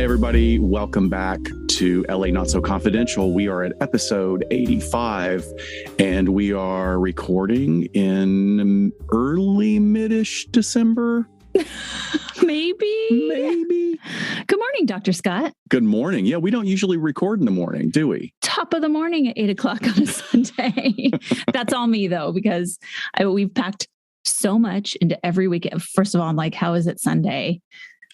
Hi, everybody. Welcome back to LA Not So Confidential. We are at episode 85, and we are recording in early mid-ish December. Maybe. Good morning, Dr. Scott. Good morning. Yeah, we don't usually record in the morning, do we? Top of the morning at 8 o'clock on a Sunday. That's all me, though, because we've packed so much into every weekend. First of all, I'm like, how is it Sunday?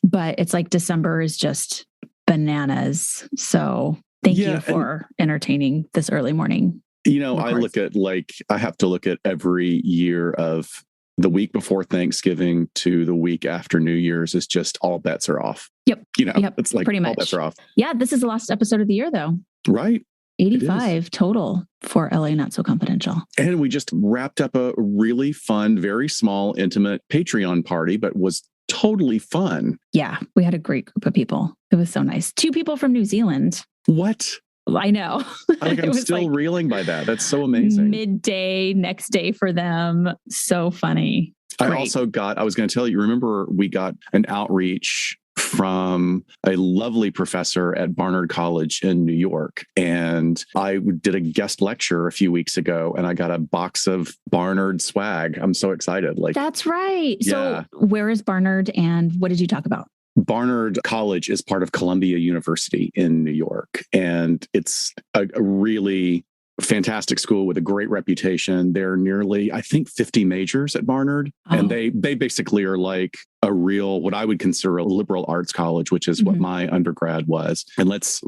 But it's like December is just bananas. So thank you for entertaining this early morning. You know, I have to look at every year of the week before Thanksgiving to the week after New Year's is just all bets are off. Yep. It's like pretty much all bets are off. Yeah. This is the last episode of the year, though. Right. 85 total for LA Not So Confidential. And we just wrapped up a really fun, very small, intimate Patreon party, but was totally fun. Yeah, we had a great group of people. It was so nice. 2 people from New Zealand. What? I know. I'm still reeling by that. That's so amazing. Midday, next day for them. So funny. I was going to tell you, remember we got an outreach from a lovely professor at Barnard College in New York. And I did a guest lecture a few weeks ago and I got a box of Barnard swag. I'm so excited. That's right. Yeah. So where is Barnard and what did you talk about? Barnard College is part of Columbia University in New York. And it's a really fantastic school with a great reputation. There are nearly, I think, 50 majors at Barnard. Oh. And they basically are like a real, what I would consider a liberal arts college, which is what my undergrad was. And let's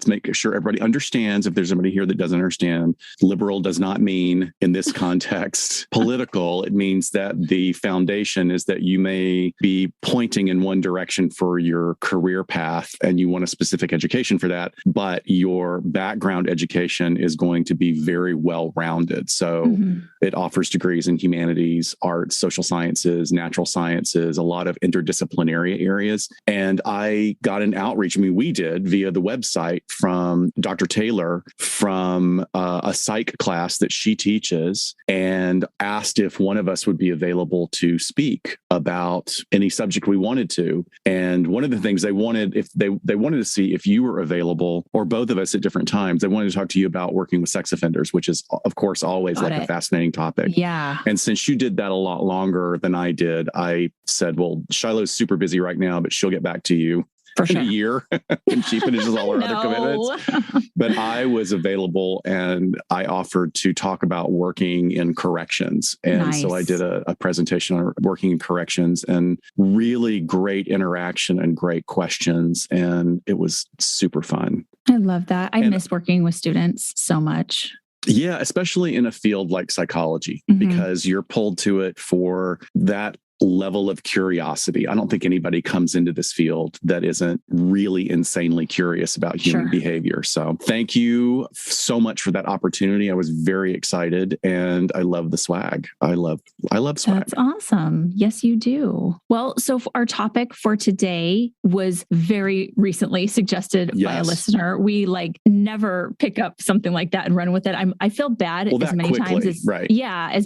make sure everybody understands, if there's somebody here that doesn't understand, liberal does not mean in this context political. It means that the foundation is that you may be pointing in one direction for your career path and you want a specific education for that, but your background education is going to be very well-rounded. So it offers degrees in humanities, arts, social sciences, natural sciences, a lot of interdisciplinary areas. And I got an outreach, we did via the website from Dr. Taylor from a psych class that she teaches and asked if one of us would be available to speak about any subject we wanted to. And one of the things they wanted, if they wanted to see if you were available or both of us at different times, they wanted to talk to you about working with sex offenders, which is, of course, always a fascinating topic. Yeah. And since you did that a lot longer than I did, I said, well, Shiloh's super busy right now, but she'll get back to you in a year when she finishes all her other commitments. But I was available and I offered to talk about working in corrections. And so I did a presentation on working in corrections and really great interaction and great questions. And it was super fun. I love that. I miss working with students so much. Yeah, especially in a field like psychology, because you're pulled to it for that level of curiosity. I don't think anybody comes into this field that isn't really insanely curious about human behavior. So thank you so much for that opportunity. I was very excited and I love the swag. I love swag. That's awesome. Yes, you do. Well, so our topic for today was very recently suggested by a listener. We never pick up something like that and run with it. I feel bad as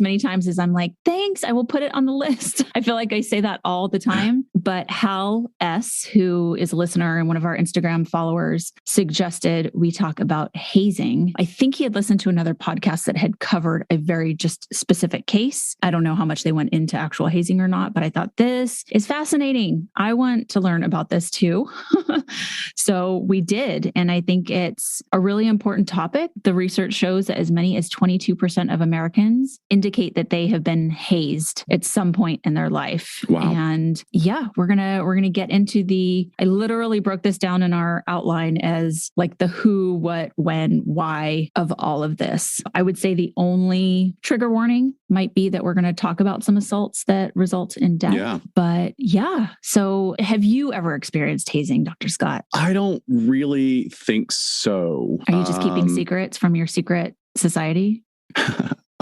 many times as I'm like, thanks, I will put it on the list. I feel like I say that all the time, but Hal S., who is a listener and one of our Instagram followers, suggested we talk about hazing. I think he had listened to another podcast that had covered a very just specific case. I don't know how much they went into actual hazing or not, but I thought this is fascinating. I want to learn about this too. So we did. And I think it's a really important topic. The research shows that as many as 22% of Americans indicate that they have been hazed at some point in their life. Wow. And yeah, we're gonna get into I literally broke this down in our outline as like the who, what, when, why of all of this. I would say the only trigger warning might be that we're going to talk about some assaults that result in death. Yeah. But yeah. So have you ever experienced hazing, Dr. Scott? I don't really think so. Are you just keeping secrets from your secret society?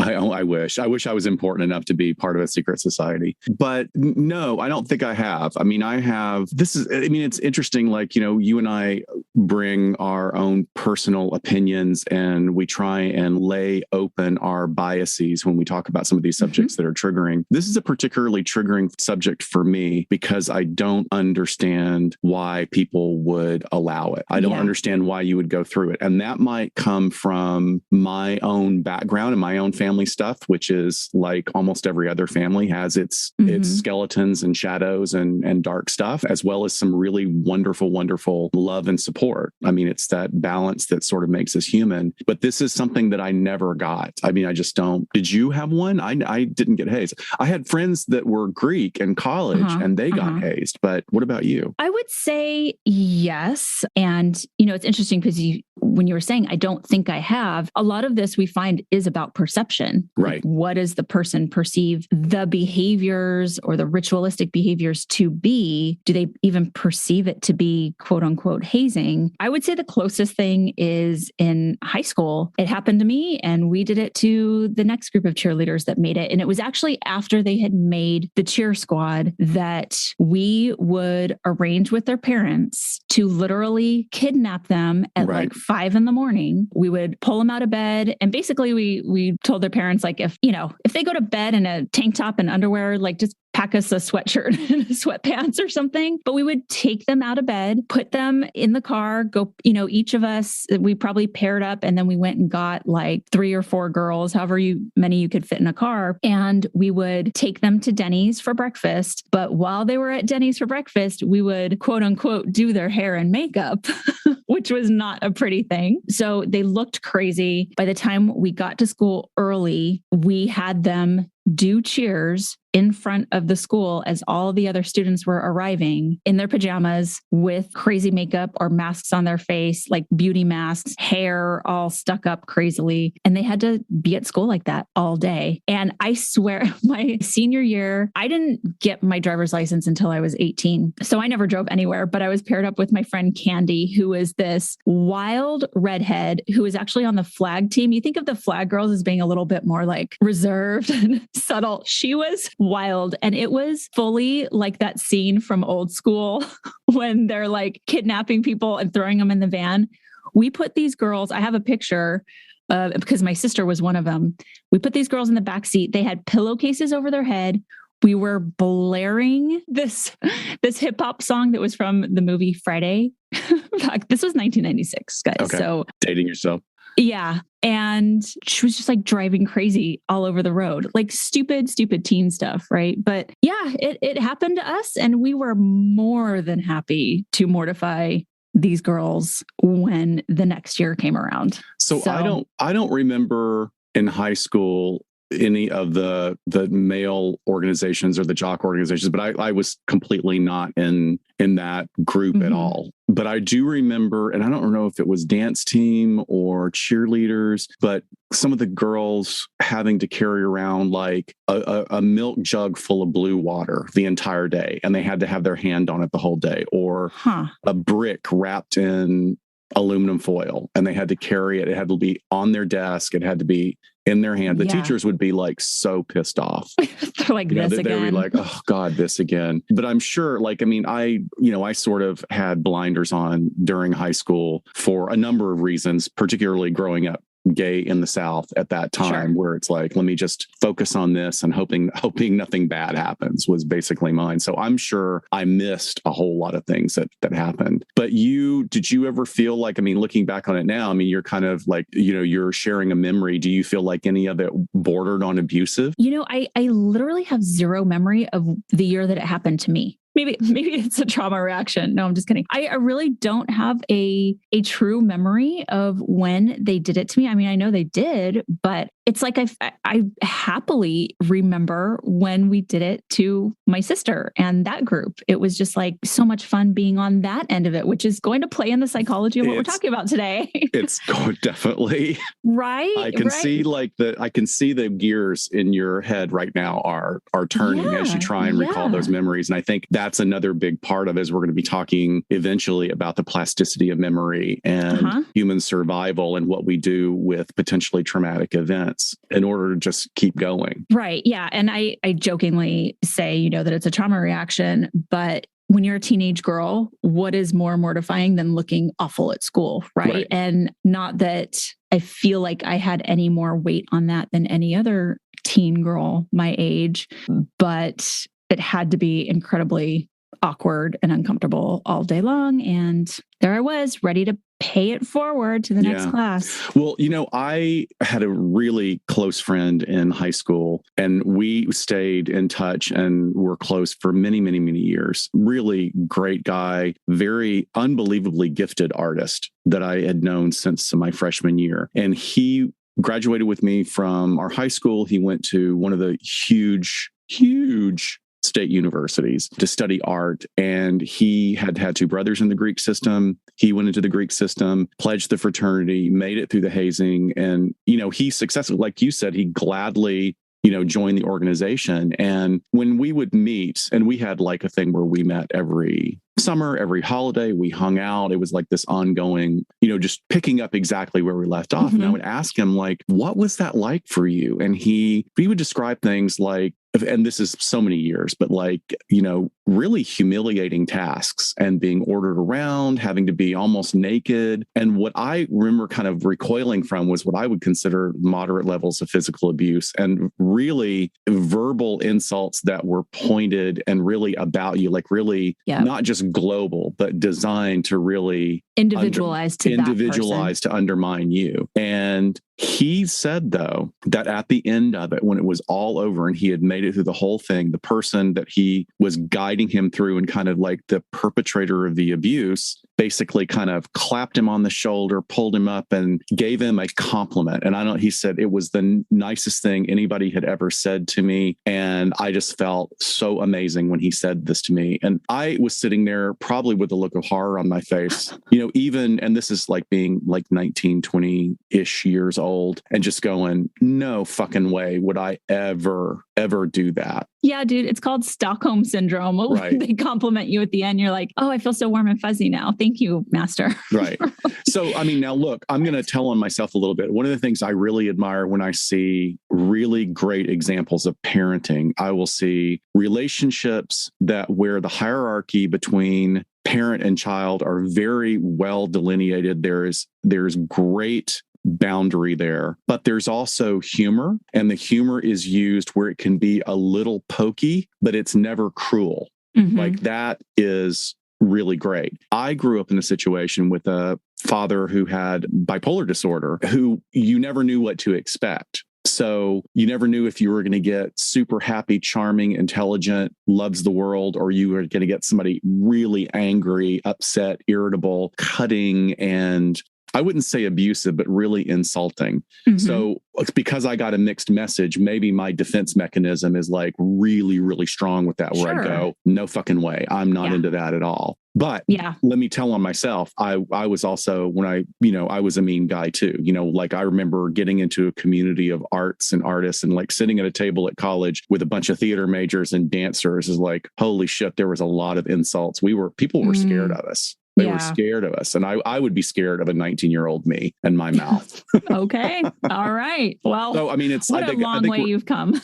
I wish I was important enough to be part of a secret society. But no, I don't think I have. I mean, it's interesting. Like, you and I bring our own personal opinions and we try and lay open our biases when we talk about some of these subjects that are triggering. This is a particularly triggering subject for me because I don't understand why people would allow it. I don't understand why you would go through it. And that might come from my own background and my own family stuff, which is like almost every other family has its skeletons and shadows and dark stuff, as well as some really wonderful, wonderful love and support. I mean, it's that balance that sort of makes us human. But this is something that I never got. I mean, I just don't. Did you have one? I didn't get hazed. I had friends that were Greek in college and they got hazed. But what about you? I would say yes. And, it's interesting because when you were saying, I don't think I have, a lot of this we find is about perception. Right. Like, what does the person perceive the behaviors or the ritualistic behaviors to be? Do they even perceive it to be quote unquote hazing? I would say the closest thing is in high school. It happened to me and we did it to the next group of cheerleaders that made it. And it was actually after they had made the cheer squad that we would arrange with their parents to literally kidnap them at like 5 a.m. We would pull them out of bed. And basically we told their parents, like, if they go to bed in a tank top and underwear, like just pack us a sweatshirt and sweatpants or something. But we would take them out of bed, put them in the car, go, each of us, we probably paired up and then we went and got like 3 or 4 girls, however many you could fit in a car. And we would take them to Denny's for breakfast. But while they were at Denny's for breakfast, we would quote unquote do their hair and makeup, which was not a pretty thing. So they looked crazy. By the time we got to school early, we had them do cheers in front of the school as all the other students were arriving in their pajamas with crazy makeup or masks on their face, like beauty masks, hair all stuck up crazily. And they had to be at school like that all day. And I swear, my senior year, I didn't get my driver's license until I was 18. So I never drove anywhere, but I was paired up with my friend Candy, who is this wild redhead who is actually on the flag team. You think of the flag girls as being a little bit more like reserved and subtle. She was wild. And it was fully like that scene from Old School when they're like kidnapping people and throwing them in the van. We put these girls, I have a picture because my sister was one of them. We put these girls in the back seat. They had pillowcases over their head. We were blaring this hip hop song that was from the movie Friday. This was 1996, guys. Okay. So dating yourself. Yeah. And she was just like driving crazy all over the road, like stupid teen stuff. Right. But yeah, it happened to us. And we were more than happy to mortify these girls when the next year came around. So I don't remember in high school any of the male organizations or the jock organizations, but I was completely not in that group at all. But I do remember, and I don't know if it was dance team or cheerleaders, but some of the girls having to carry around like a milk jug full of blue water the entire day. And they had to have their hand on it the whole day, or a brick wrapped in aluminum foil and they had to carry it. It had to be on their desk. It had to be in their hand. The teachers would be like so pissed off. They're like, this again. They would be like, oh God, this again. But I'm sure, like, I mean, I sort of had blinders on during high school for a number of reasons, particularly growing up gay in the South at that time, where it's like, let me just focus on this and hoping nothing bad happens was basically mine. So I'm sure I missed a whole lot of things that happened. But did you ever feel like, I mean, looking back on it now, I mean, you're kind of like, you're sharing a memory. Do you feel like any of it bordered on abusive? I literally have zero memory of the year that it happened to me. Maybe it's a trauma reaction. No, I'm just kidding. I really don't have a true memory of when they did it to me. I mean, I know they did, but it's like I happily remember when we did it to my sister and that group. It was just like so much fun being on that end of it, which is going to play in the psychology of what we're talking about today. It's going definitely. Right. I can see the gears in your head right now are turning as you try and recall those memories. And I think that that's another big part of it, is we're going to be talking eventually about the plasticity of memory and human survival and what we do with potentially traumatic events in order to just keep going. Right. Yeah. And I jokingly say, that it's a trauma reaction, but when you're a teenage girl, what is more mortifying than looking awful at school, right? And not that I feel like I had any more weight on that than any other teen girl my age, but it had to be incredibly awkward and uncomfortable all day long. And there I was, ready to pay it forward to the next class. Well, I had a really close friend in high school, and we stayed in touch and were close for many, many, many years. Really great guy, very unbelievably gifted artist that I had known since my freshman year. And he graduated with me from our high school. He went to one of the huge state universities to study art. And he had two brothers in the Greek system. He went into the Greek system, pledged the fraternity, made it through the hazing. And, he successfully, like you said, he gladly, joined the organization. And when we would meet, and we had like a thing where we met every summer, every holiday, we hung out. It was like this ongoing, just picking up exactly where we left off. And I would ask him, like, what was that like for you? And he would describe things like, and this is so many years, but like, really humiliating tasks and being ordered around, having to be almost naked. And what I remember kind of recoiling from was what I would consider moderate levels of physical abuse and really verbal insults that were pointed and really about you, like really not just global, but designed to really individualize to undermine you. And he said, though, that at the end of it, when it was all over and he had made it through the whole thing, the person that he was guiding him through and kind of like the perpetrator of the abuse basically kind of clapped him on the shoulder, pulled him up and gave him a compliment. And he said it was the nicest thing anybody had ever said to me. And I just felt so amazing when he said this to me. And I was sitting there probably with a look of horror on my face, and this is like being like 19, 20-ish years old and just going, no fucking way would I ever do that. Yeah, dude, it's called Stockholm Syndrome. Right. They compliment you at the end. You're like, oh, I feel so warm and fuzzy now. Thank you, master. Right. So, now look, I'm going to tell on myself a little bit. One of the things I really admire when I see really great examples of parenting, I will see relationships where the hierarchy between parent and child are very well delineated. There's great boundary there, but there's also humor, and the humor is used where it can be a little pokey, but it's never cruel. Like that is really great. I grew up in a situation with a father who had bipolar disorder, who you never knew what to expect. So you never knew if you were going to get super happy, charming, intelligent, loves the world, or you were going to get somebody really angry, upset, irritable, cutting, and I wouldn't say abusive, but really insulting. So because I got a mixed message, maybe my defense mechanism is like really, really strong with that, where I go, no fucking way. I'm not into that at all. But let me tell on myself, I was also, when I was a mean guy too. Like I remember getting into a community of arts and artists and like sitting at a table at college with a bunch of theater majors and dancers is like, holy shit, there was a lot of insults. People were scared of us. They were scared of us. And I would be scared of a 19-year-old me and my mouth. Okay. All right. Well, so, it's a long way you've come.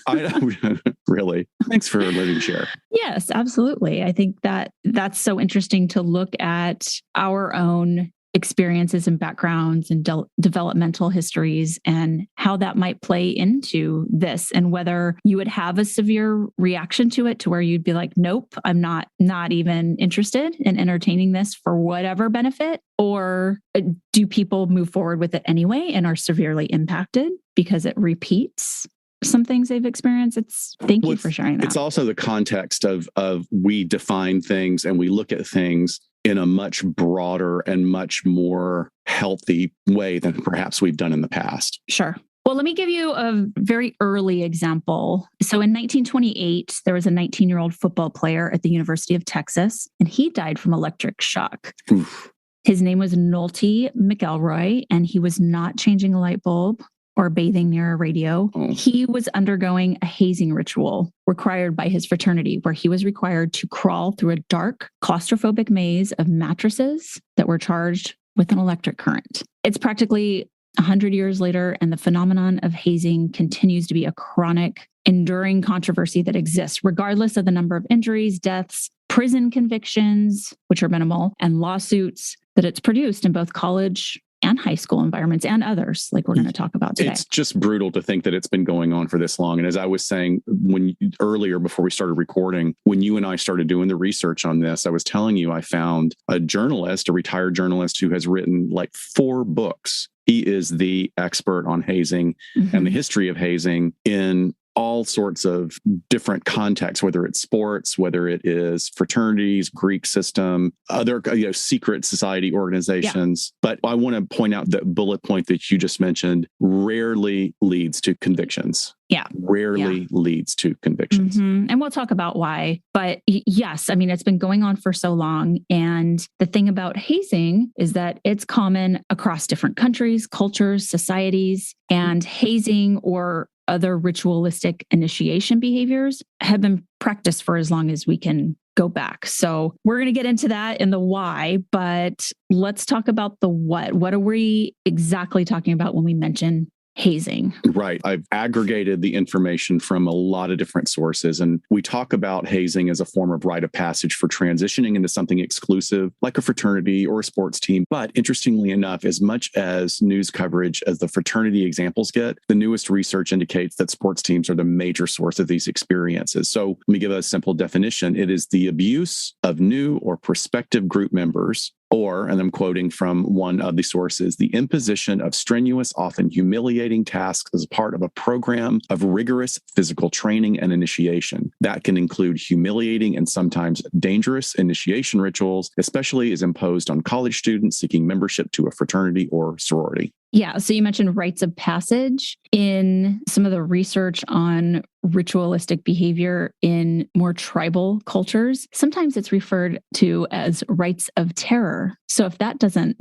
Really. Thanks for letting me share. Yes, absolutely. I think that's so interesting to look at our own experiences and backgrounds and developmental histories and how that might play into this, and whether you would have a severe reaction to it to where you'd be like, nope, I'm not even interested in entertaining this for whatever benefit, or do people move forward with it anyway and are severely impacted because it repeats some things they've experienced. Thank you for sharing that. It's also the context of we define things and we look at things in a much broader and much more healthy way than perhaps we've done in the past. Sure. Well, let me give you a very early example. So in 1928, there was a 19-year-old football player at the University of Texas, and he died from electric shock. Oof. His name was Nolte McElroy, and he was not changing a light bulb or bathing near a radio. He was undergoing a hazing ritual required by his fraternity, where he was required to crawl through a dark, claustrophobic maze of mattresses that were charged with an electric current. It's practically 100 years later, and the phenomenon of hazing continues to be a chronic, enduring controversy that exists, regardless of the number of injuries, deaths, prison convictions, which are minimal, and lawsuits that it's produced in both college and high school environments and others, like we're going to talk about today. It's just brutal to think that it's been going on for this long. And as I was saying earlier before we started recording, when you and I started doing the research on this, I was telling you I found a retired journalist who has written like 4 books. He is the expert on hazing and the history of hazing in all sorts of different contexts, whether it's sports, whether it is fraternities, Greek system, other secret society organizations. Yeah. But I want to point out that bullet point that you just mentioned rarely leads to convictions. Yeah. Rarely leads to convictions. And we'll talk about why. But yes, I mean, it's been going on for so long. And the thing about hazing is that it's common across different countries, cultures, societies, and hazing or other ritualistic initiation behaviors have been practiced for as long as we can go back. So we're going to get into that and the why, but let's talk about the what. What are we exactly talking about when we mention hazing? Right. I've aggregated the information from a lot of different sources, and we talk about hazing as a form of rite of passage for transitioning into something exclusive like a fraternity or a sports team. But interestingly enough, as much as news coverage as the fraternity examples get, the newest research indicates that sports teams are the major source of these experiences. So let me give a simple definition. It is the abuse of new or prospective group members, or, and I'm quoting from one of the sources, the imposition of strenuous, often humiliating tasks as part of a program of rigorous physical training and initiation. That can include humiliating and sometimes dangerous initiation rituals, especially as imposed on college students seeking membership to a fraternity or sorority. Yeah. So you mentioned rites of passage. In some of the research on ritualistic behavior in more tribal cultures, sometimes it's referred to as rites of terror. So if that doesn't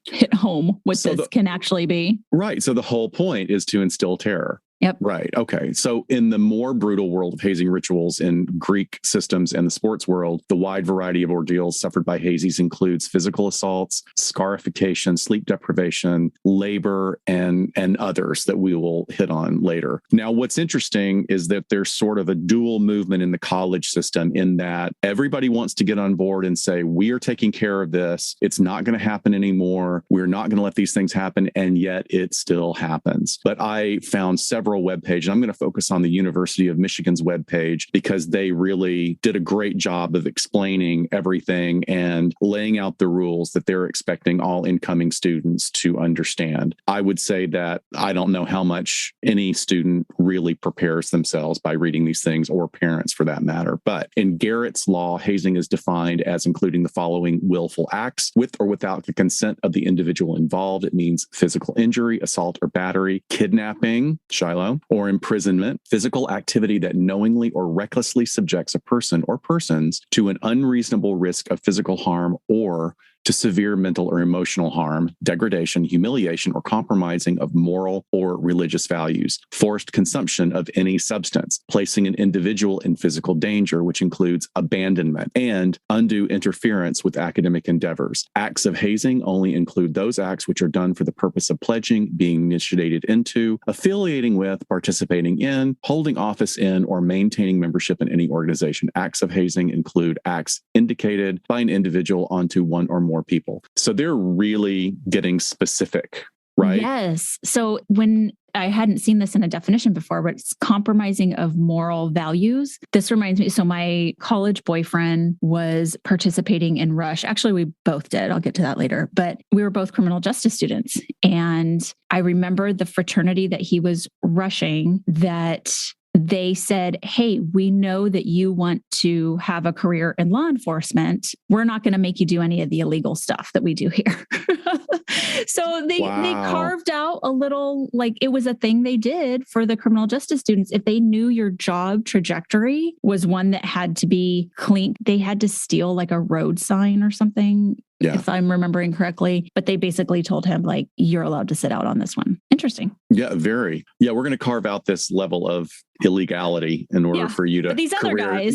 hit home, what this can actually be. Right. So the whole point is to instill terror. Yep. Right. Okay. So in the more brutal world of hazing rituals in Greek systems and the sports world, the wide variety of ordeals suffered by hazes includes physical assaults, scarification, sleep deprivation, labor, and others that we will hit on later. Now, what's interesting is that there's sort of a dual movement in the college system in that everybody wants to get on board and say, we are taking care of this. It's not going to happen anymore. We're not going to let these things happen. And yet it still happens. But I found several webpages. I'm going to focus on the University of Michigan's webpage because they really did a great job of explaining everything and laying out the rules that they're expecting all incoming students to understand. I would say that I don't know how much any student really prepares themselves by reading these things, or parents for that matter. But in Garrett's law, hazing is defined as including the following willful acts with or without the consent of the individual involved. It means physical injury, assault or battery, kidnapping, Shiloh, or imprisonment, physical activity that knowingly or recklessly subjects a person or persons to an unreasonable risk of physical harm or to severe mental or emotional harm, degradation, humiliation, or compromising of moral or religious values, forced consumption of any substance, placing an individual in physical danger, which includes abandonment, and undue interference with academic endeavors. Acts of hazing only include those acts which are done for the purpose of pledging, being initiated into, affiliating with, participating in, holding office in, or maintaining membership in any organization. Acts of hazing include acts indicated by an individual onto one or more people. So they're really getting specific, right? Yes. So when I hadn't seen this in a definition before, but it's compromising of moral values. This reminds me. So my college boyfriend was participating in Rush. Actually, we both did. I'll get to that later. But we were both criminal justice students. And I remember the fraternity that he was rushing, that they said, hey, we know that you want to have a career in law enforcement. We're not going to make you do any of the illegal stuff that we do here. So they carved out a little, like it was a thing they did for the criminal justice students. If they knew your job trajectory was one that had to be clean, they had to steal like a road sign or something if I'm remembering correctly. But they basically told him, like, you're allowed to sit out on this one. Interesting. Yeah, very. Yeah, we're going to carve out this level of illegality in order for you to. But these other guys,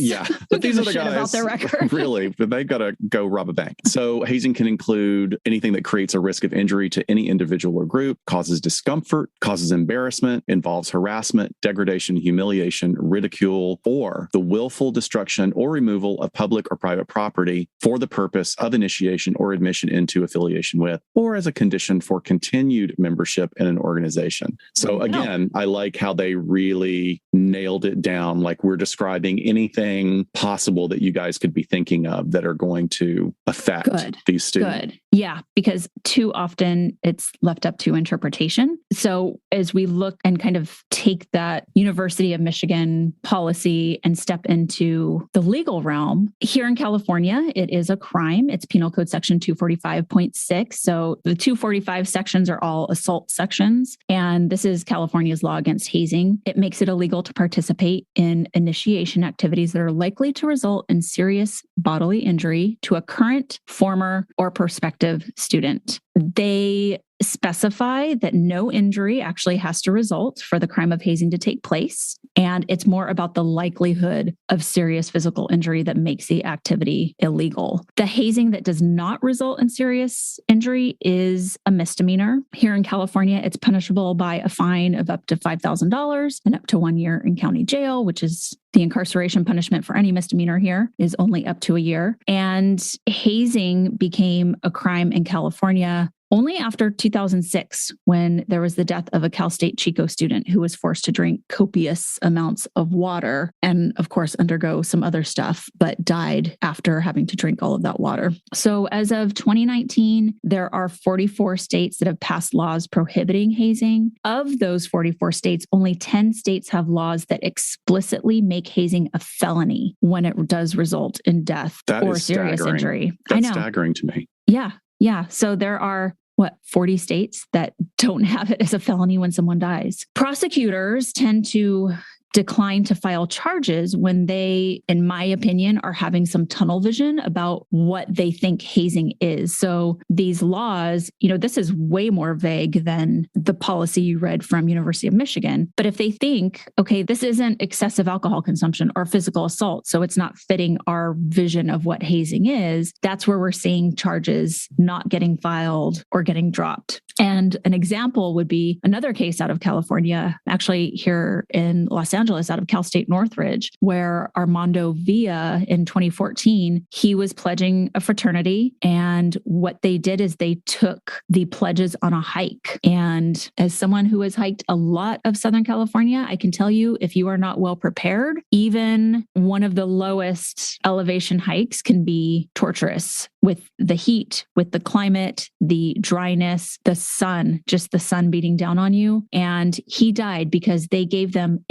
but these other guys about their record. Really, but they've got to go rob a bank. So hazing can include anything that creates a risk of injury to any individual or group, causes discomfort, causes embarrassment, involves harassment, degradation, humiliation, ridicule, or the willful destruction or removal of public or private property for the purpose of initiation or admission into, affiliation with, or as a condition for continued membership in an organization. So again, I like how they really nailed it down. Like, we're describing anything possible that you guys could be thinking of that are going to affect these students. Good. Yeah, because too often it's left up to interpretation. So as we look and kind of take that University of Michigan policy and step into the legal realm, here in California, it is a crime. It's Penal Code Section 245.6. So the 245 sections are all assault sections. And this is California's law against hazing. It makes it illegal to participate in initiation activities that are likely to result in serious bodily injury to a current, former, or prospective student. They specify that no injury actually has to result for the crime of hazing to take place. And it's more about the likelihood of serious physical injury that makes the activity illegal. The hazing that does not result in serious injury is a misdemeanor. Here in California, it's punishable by a fine of up to $5,000 and up to 1 year in county jail, which is the incarceration punishment for any misdemeanor here is only up to a year. And hazing became a crime in California only after 2006, when there was the death of a Cal State Chico student who was forced to drink copious amounts of water and, of course, undergo some other stuff, but died after having to drink all of that water. So as of 2019, there are 44 states that have passed laws prohibiting hazing. Of those 44 states, only 10 states have laws that explicitly make hazing a felony when it does result in death or serious injury. That's staggering to me. Yeah. Yeah. So there are 40 states that don't have it as a felony when someone dies. Prosecutors tend to decline to file charges when they, in my opinion, are having some tunnel vision about what they think hazing is. So these laws, this is way more vague than the policy you read from University of Michigan. But if they think, okay, this isn't excessive alcohol consumption or physical assault, so it's not fitting our vision of what hazing is, that's where we're seeing charges not getting filed or getting dropped. And an example would be another case out of California, actually here in Los Angeles, out of Cal State Northridge, where Armando Villa in 2014, he was pledging a fraternity. And what they did is they took the pledges on a hike. And as someone who has hiked a lot of Southern California, I can tell you, if you are not well prepared, even one of the lowest elevation hikes can be torturous with the heat, with the climate, the dryness, the sun, just the sun beating down on you. And he died because they gave them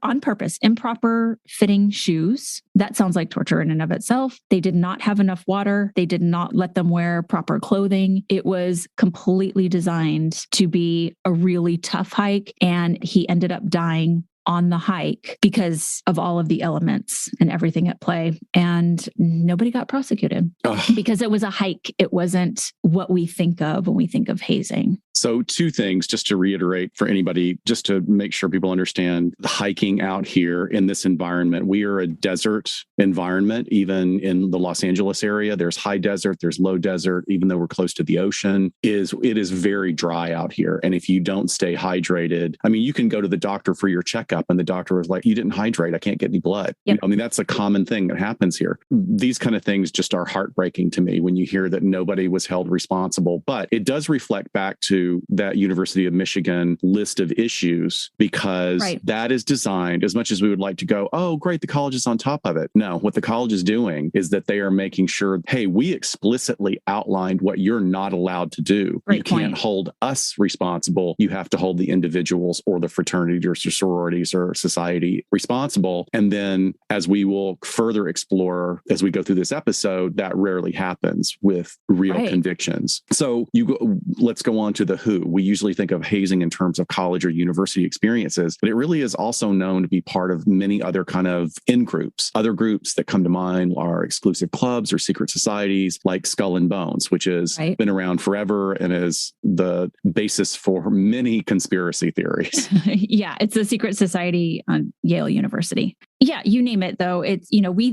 on purpose, improper fitting shoes. That sounds like torture in and of itself. They did not have enough water. They did not let them wear proper clothing. It was completely designed to be a really tough hike. And he ended up dying on the hike because of all of the elements and everything at play. And nobody got prosecuted because it was a hike. It wasn't what we think of when we think of hazing. So 2 things, just to reiterate for anybody, just to make sure people understand the hiking out here in this environment. We are a desert environment, even in the Los Angeles area. There's high desert, there's low desert, even though we're close to the ocean. It is very dry out here. And if you don't stay hydrated, you can go to the doctor for your checkup and the doctor was like, you didn't hydrate, I can't get any blood. Yep. That's a common thing that happens here. These kind of things just are heartbreaking to me when you hear that nobody was held responsible. But it does reflect back to that University of Michigan list of issues, because that is designed, as much as we would like to go, oh, great, the college is on top of it. No, what the college is doing is that they are making sure, hey, we explicitly outlined what you're not allowed to do. You can't hold us responsible. You have to hold the individuals or the fraternity or sorority authorities or society responsible. And then as we will further explore as we go through this episode, that rarely happens with real convictions. So let's go on to the who. We usually think of hazing in terms of college or university experiences, but it really is also known to be part of many other kind of in-groups. Other groups that come to mind are exclusive clubs or secret societies like Skull and Bones, which has been around forever and is the basis for many conspiracy theories. Yeah, it's a secret society on Yale University. Yeah, you name it, though. It's,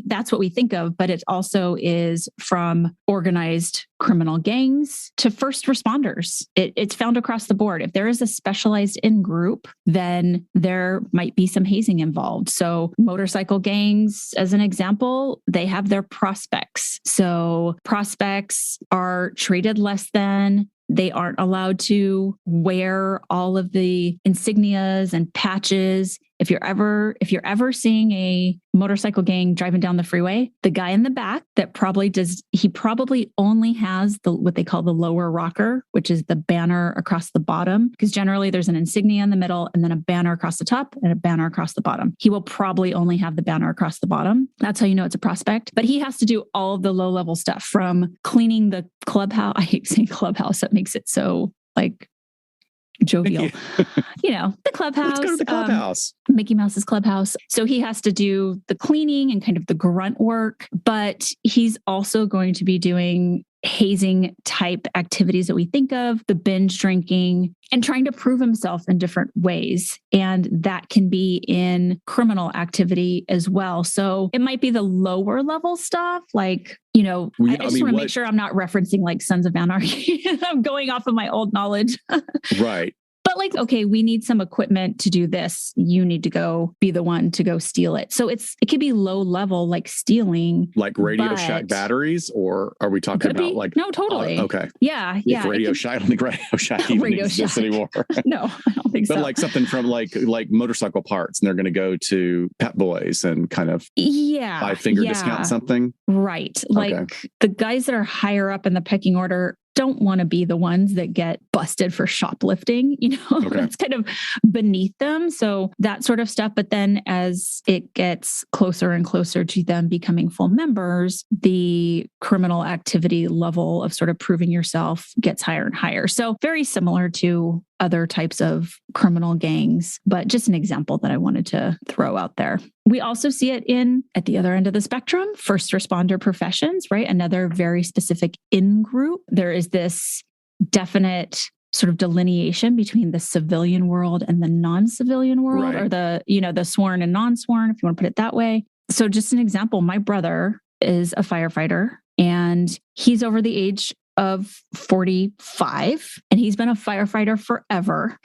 that's what we think of, but it also is from organized criminal gangs to first responders. It's found across the board. If there is a specialized in group, then there might be some hazing involved. So motorcycle gangs, as an example, they have their prospects. So prospects are treated less than. They aren't allowed to wear all of the insignias and patches. If you're ever seeing a motorcycle gang driving down the freeway, the guy in the back he probably only has what they call the lower rocker, which is the banner across the bottom, because generally there's an insignia in the middle and then a banner across the top and a banner across the bottom. He will probably only have the banner across the bottom. That's how you know it's a prospect. But he has to do all of the low level stuff, from cleaning the clubhouse. I hate saying clubhouse. That makes it so jovial. The clubhouse. Let's go to the clubhouse. Mickey Mouse's clubhouse. So he has to do the cleaning and kind of the grunt work, but he's also going to be doing hazing type activities that we think of, the binge drinking, and trying to prove himself in different ways. And that can be in criminal activity as well. So it might be the lower level stuff, I just want to make sure I'm not referencing like Sons of Anarchy. I'm going off of my old knowledge. Right. But okay, we need some equipment to do this. You need to go be the one to go steal it. So it could be low level, like stealing. Like Radio Shack batteries, or are we talking about No, totally. Okay. Yeah. Radio Shack, I don't think Radio Shack even exists anymore. No, I don't think so. But like something from like motorcycle parts, and they're going to go to Pep Boys and kind of five-finger discount something. Right. Like the guys that are higher up in the pecking order don't want to be the ones that get busted for shoplifting, It's kind of beneath them. So that sort of stuff. But then as it gets closer and closer to them becoming full members, the criminal activity level of sort of proving yourself gets higher and higher. So very similar to other types of criminal gangs, but just an example that I wanted to throw out there. We also see it at the other end of the spectrum, first responder professions, right? Another very specific in-group. There is this definite sort of delineation between the civilian world and the non-civilian world, or the sworn and non-sworn, if you want to put it that way. So just an example, my brother is a firefighter and he's over the age of 45, and he's been a firefighter forever.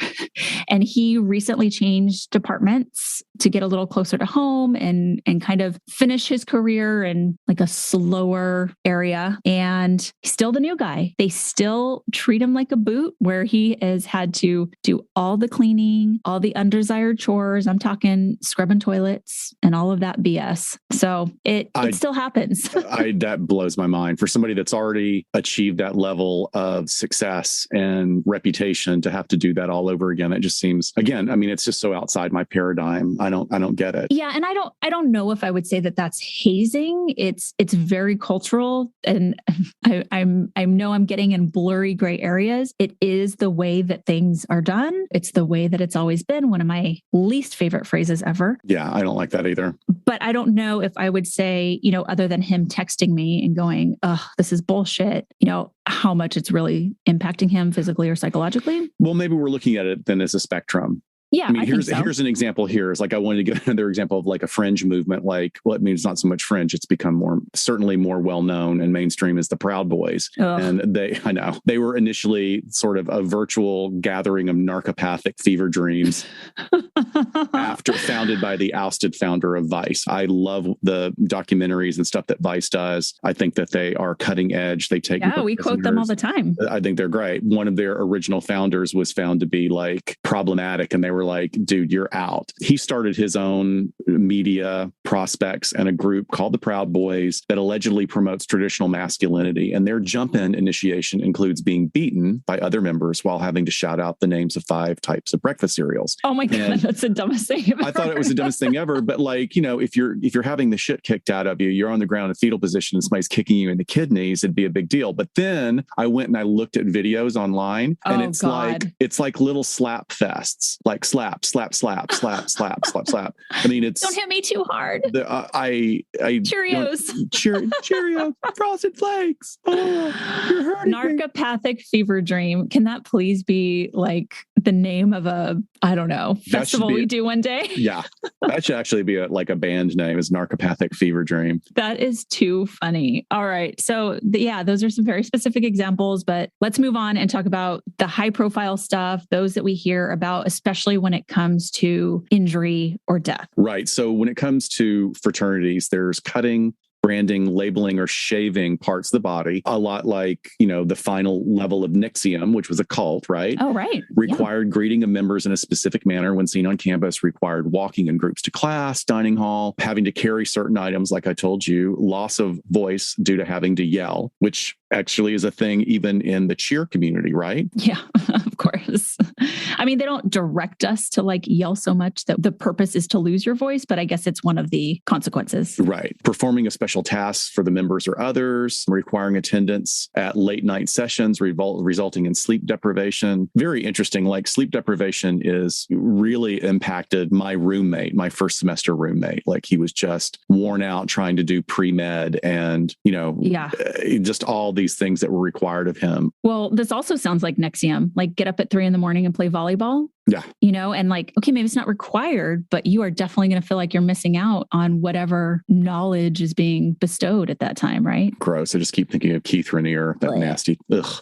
And he recently changed departments to get a little closer to home and kind of finish his career in like a slower area. And he's still the new guy. They still treat him like a boot, where he has had to do all the cleaning, all the undesired chores. I'm talking scrubbing toilets and all of that BS. So it still happens. That blows my mind. For somebody that's already achieved that level of success and reputation, to have to do that all over again, it just seems, again, it's just so outside my paradigm. I don't get it. Yeah, and I don't know if I would say that that's hazing. It's very cultural, and I know I'm getting in blurry gray areas. It is the way that things are done. It's the way that it's always been. One of my least favorite phrases ever. Yeah, I don't like that either. But I don't know if I would say, other than him texting me and going, "Oh, this is bullshit," how much it's really impacting him physically or psychologically. Well, maybe we're looking at it then as a spectrum. Yeah, here's an example here. Is like, I wanted to give another example of like a fringe movement. Like, well, it means not so much fringe. It's become certainly more well-known and mainstream as the Proud Boys. Ugh. And they were initially sort of a virtual gathering of narcopathic fever dreams after founded by the ousted founder of Vice. I love the documentaries and stuff that Vice does. I think that they are cutting edge. They take, we quote them all the time. I think they're great. One of their original founders was found to be like problematic, and they were like, dude, you're out. He started his own media prospects and a group called the Proud Boys that allegedly promotes traditional masculinity. And their jump-in initiation includes being beaten by other members while having to shout out the names of 5 types of breakfast cereals. Oh my God, that's the dumbest thing ever. I thought it was the dumbest thing ever. But like, if you're having the shit kicked out of you, you're on the ground in fetal position and somebody's kicking you in the kidneys, it'd be a big deal. But then I went and I looked at videos online, and it's like little slap fests, like slap, slap, slap, slap, slap, slap, slap. I mean, it's don't hit me too hard. Cheerios, Cheerios, Frosted Flakes. Oh, you're hurting Narcopathic fever dream. Can that please be like the name of a, I don't know, festival we do one day? Yeah, that should actually be a band name, is Narcopathic Fever Dream. That is too funny. All right. So those are some very specific examples, but let's move on and talk about the high profile stuff, those that we hear about, especially when it comes to injury or death. Right. So when it comes to fraternities, there's cutting, branding, labeling, or shaving parts of the body, a lot like, the final level of NXIVM, which was a cult, right? Oh, right. Required greeting of members in a specific manner when seen on campus, required walking in groups to class, dining hall, having to carry certain items, like I told you, loss of voice due to having to yell, which actually is a thing even in the cheer community, right? Yeah, of course. I mean, they don't direct us to like yell so much that the purpose is to lose your voice, but I guess it's one of the consequences. Right. Performing a special tasks for the members or others, requiring attendance at late night sessions, resulting in sleep deprivation. Very interesting. Like, sleep deprivation is really impacted my roommate, my first semester roommate. Like, he was just worn out trying to do pre-med and, just all these things that were required of him. Well, this also sounds like NXIVM, like get up at 3 a.m. and play volleyball. Yeah. And like, okay, maybe it's not required, but you are definitely going to feel like you're missing out on whatever knowledge is being bestowed at that time, right? Gross. I just keep thinking of Keith Rainier, that nasty,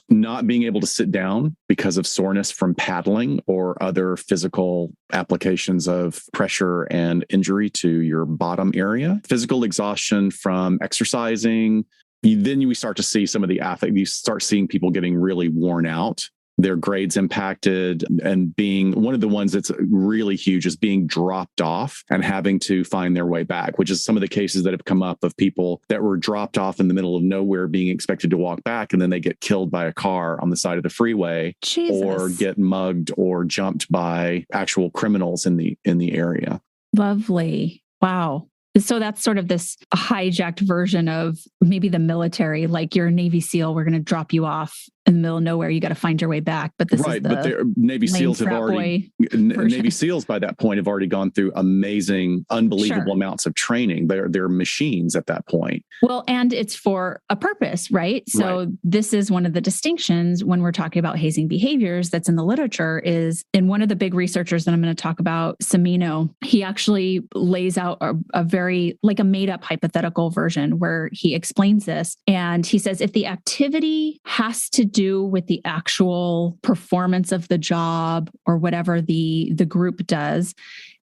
not being able to sit down because of soreness from paddling or other physical applications of pressure and injury to your bottom area. Physical exhaustion from exercising. Then we start to see some of the athletes, you start seeing people getting really worn out, their grades impacted, and being one of the ones that's really huge is being dropped off and having to find their way back, which is some of the cases that have come up of people that were dropped off in the middle of nowhere being expected to walk back, and then they get killed by a car on the side of the freeway. Jesus. Or get mugged or jumped by actual criminals in the area. Lovely. Wow. So that's sort of this hijacked version of maybe the military, like you're a Navy SEAL, we're going to drop you off in the middle of nowhere. You got to find your way back. But this is the Navy SEALs have already, Navy SEALs by that point have already gone through amazing, unbelievable amounts of training. They're machines at that point. Well, and it's for a purpose, right? So this is one of the distinctions when we're talking about hazing behaviors that's in the literature is in one of the big researchers that I'm going to talk about, Semino, he actually lays out a very like a made up hypothetical version where he explains this. And he says, if the activity has to do with the actual performance of the job or whatever the group does,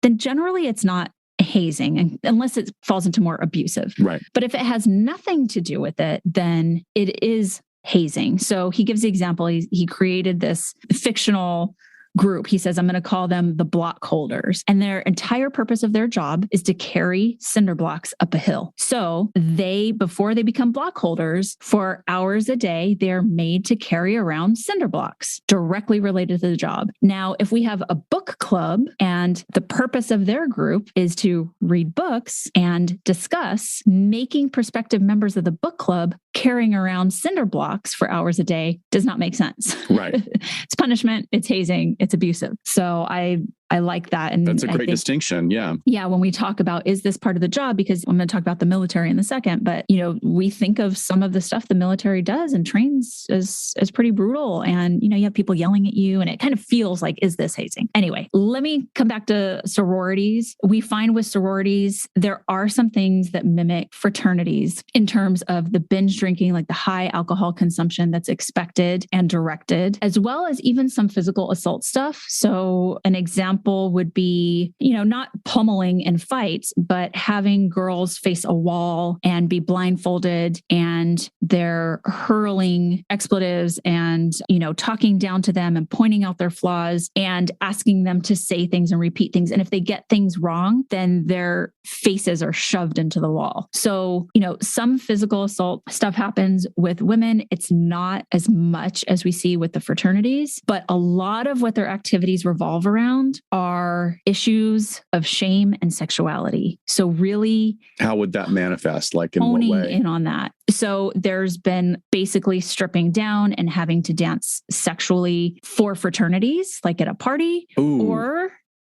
then generally it's not hazing unless it falls into more abusive. Right. But if it has nothing to do with it, then it is hazing. So he gives the example, he created this fictional group. He says, I'm going to call them the block holders. And their entire purpose of their job is to carry cinder blocks up a hill. So before they become block holders, for hours a day, they're made to carry around cinder blocks directly related to the job. Now, if we have a book club and the purpose of their group is to read books and discuss, making prospective members of the book club carrying around cinder blocks for hours a day does not make sense. Right. It's punishment, it's hazing, it's abusive. So I like that. And that's a great distinction. Yeah. Yeah. When we talk about, is this part of the job? Because I'm going to talk about the military in a second, but we think of some of the stuff the military does and trains as pretty brutal. And, you have people yelling at you and it kind of feels like, is this hazing? Anyway, let me come back to sororities. We find with sororities, there are some things that mimic fraternities in terms of the binge drinking, like the high alcohol consumption that's expected and directed, as well as even some physical assault stuff. So an example example would be, not pummeling in fights, but having girls face a wall and be blindfolded and they're hurling expletives and, talking down to them and pointing out their flaws and asking them to say things and repeat things. And if they get things wrong, then their faces are shoved into the wall. So, some physical assault stuff happens with women. It's not as much as we see with the fraternities, but a lot of what their activities revolve around are issues of shame and sexuality. So really, how would that manifest? Like in honing what way? in on that. So there's been basically stripping down and having to dance sexually for fraternities, like at a party. Ooh.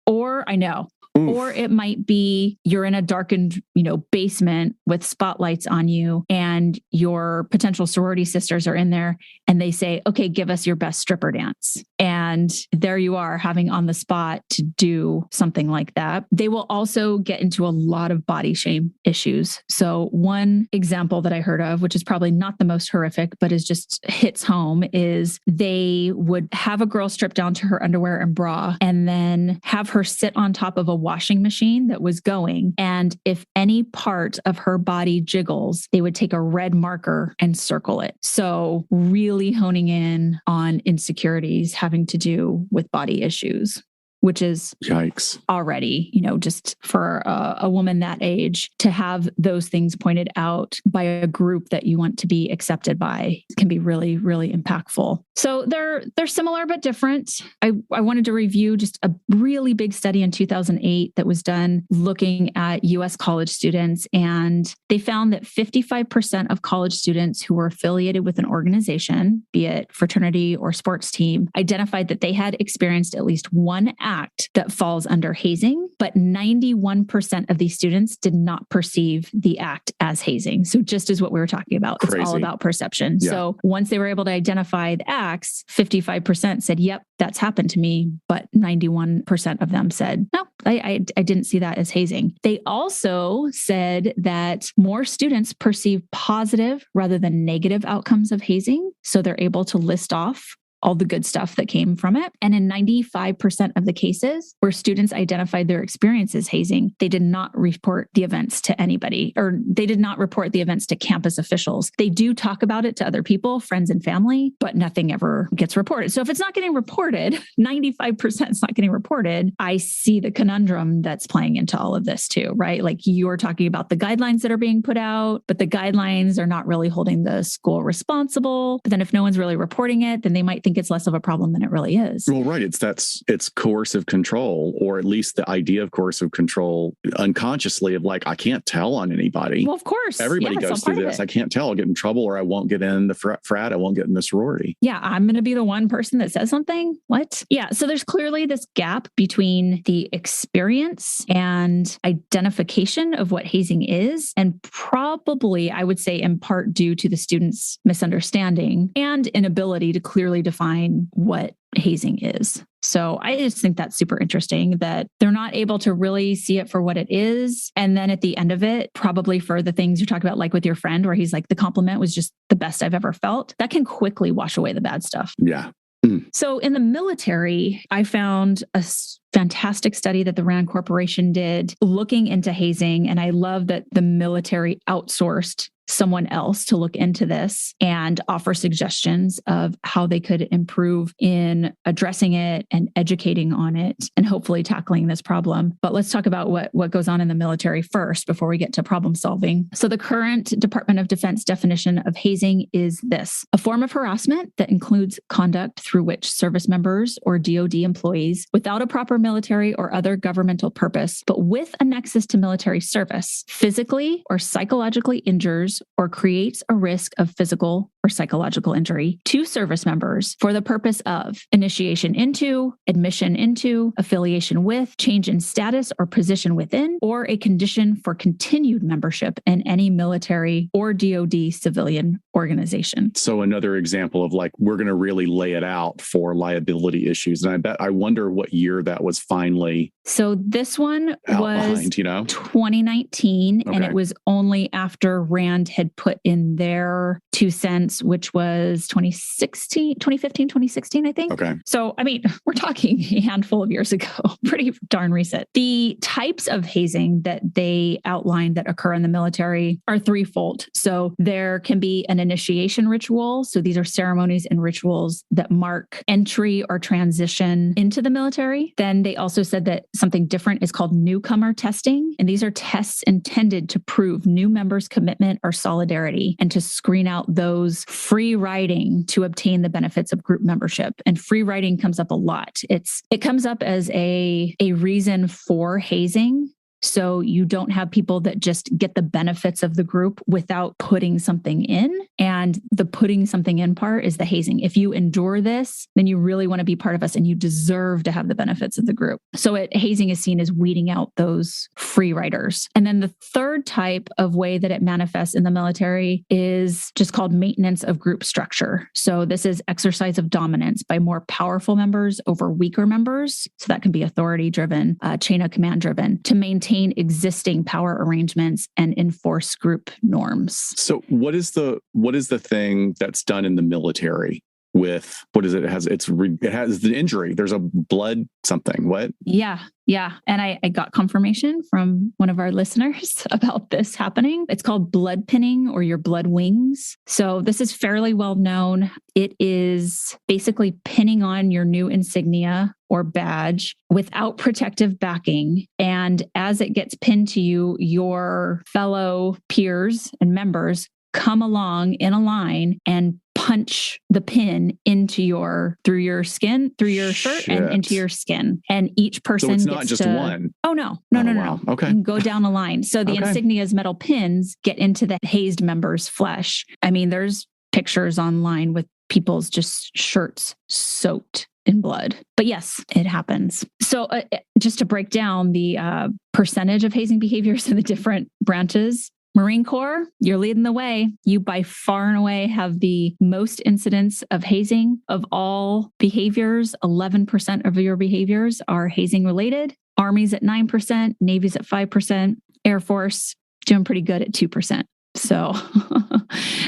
Or I know. Oof. Or it might be you're in a darkened, basement with spotlights on you and your potential sorority sisters are in there and they say, okay, give us your best stripper dance. And there you are having on the spot to do something like that. They will also get into a lot of body shame issues. So one example that I heard of, which is probably not the most horrific, but is just hits home, is they would have a girl strip down to her underwear and bra and then have her sit on top of a washing machine that was going. And if any part of her body jiggles, they would take a red marker and circle it. So really honing in on insecurities having to do with body issues, which is yikes already, just for a woman that age to have those things pointed out by a group that you want to be accepted by can be really, really impactful. So they're similar but different. I wanted to review just a really big study in 2008 that was done looking at U.S. college students, and they found that 55% of college students who were affiliated with an organization, be it fraternity or sports team, identified that they had experienced at least one act that falls under hazing, but 91% of these students did not perceive the act as hazing. So just as what we were talking about, Crazy. It's all about perception. Yeah. So once they were able to identify the acts, 55% said, yep, that's happened to me. But 91% of them said, no, I didn't see that as hazing. They also said that more students perceive positive rather than negative outcomes of hazing. So they're able to list off all the good stuff that came from it. And in 95% of the cases where students identified their experience as hazing, they did not report the events to anybody, or they did not report the events to campus officials. They do talk about it to other people, friends and family, but nothing ever gets reported. So if it's not getting reported, 95% is not getting reported, I see the conundrum that's playing into all of this too, right? Like you're talking about the guidelines that are being put out, but the guidelines are not really holding the school responsible. But then if no one's really reporting it, then they might think it's less of a problem than it really is. Well, right. It's coercive control, or at least the idea of coercive control unconsciously of like, I can't tell on anybody. Well, of course. Everybody goes through this. I can't tell. I'll get in trouble, or I won't get in the frat. I won't get in the sorority. Yeah. I'm going to be the one person that says something. What? Yeah. So there's clearly this gap between the experience and identification of what hazing is. And probably, I would say, in part due to the students' misunderstanding and inability to clearly define what hazing is. So I just think that's super interesting that they're not able to really see it for what it is. And then at the end of it, probably for the things you're talking about, like with your friend, where he's like, the compliment was just the best I've ever felt, that can quickly wash away the bad stuff. Yeah. So in the military, I found a fantastic study that the RAND Corporation did looking into hazing. And I love that the military outsourced someone else to look into this and offer suggestions of how they could improve in addressing it and educating on it and hopefully tackling this problem. But let's talk about what goes on in the military first before we get to problem solving. So the current Department of Defense definition of hazing is this: a form of harassment that includes conduct through which service members or DoD employees, without a proper military or other governmental purpose, but with a nexus to military service, physically or psychologically injures or creates a risk of physical or psychological injury to service members for the purpose of initiation into, admission into, affiliation with, change in status or position within, or a condition for continued membership in any military or DoD civilian organization. So another example of like, we're going to really lay it out for liability issues. And I wonder what year that was finally. So this one was 2019, and it was only after Rand had put in their 2 cents, which was 2015, 2016, I think. Okay. So, I mean, we're talking a handful of years ago, pretty darn recent. The types of hazing that they outlined that occur in the military are threefold. So there can be an initiation ritual. So these are ceremonies and rituals that mark entry or transition into the military. Then they also said that something different is called newcomer testing. And these are tests intended to prove new members' commitment or solidarity and to screen out those free riding to obtain the benefits of group membership. And free riding comes up a lot. It comes up as a reason for hazing. So you don't have people that just get the benefits of the group without putting something in. And the putting something in part is the hazing. If you endure this, then you really want to be part of us and you deserve to have the benefits of the group. So hazing is seen as weeding out those free riders. And then the third type of way that it manifests in the military is just called maintenance of group structure. So this is exercise of dominance by more powerful members over weaker members. So that can be authority driven, chain of command driven, to maintain existing power arrangements and enforce group norms. So what is the thing that's done in the military with, what is it? It has the injury. There's a blood something. What? Yeah. And I got confirmation from one of our listeners about this happening. It's called blood pinning or your blood wings. So this is fairly well known. It is basically pinning on your new insignia or badge without protective backing. And as it gets pinned to you, your fellow peers and members come along in a line and punch the pin through your skin, through your shirt and into your skin. And each person gets not just one. Oh, no. Wow. Okay. You can go down a line. So the insignia's metal pins get into the hazed member's flesh. I mean, there's pictures online with people's just shirts soaked in blood. But yes, it happens. So just to break down the percentage of hazing behaviors in the different branches, Marine Corps, you're leading the way. You by far and away have the most incidents of hazing of all behaviors. 11% of your behaviors are hazing related. Army's at 9%, Navy's at 5%, Air Force doing pretty good at 2%. So,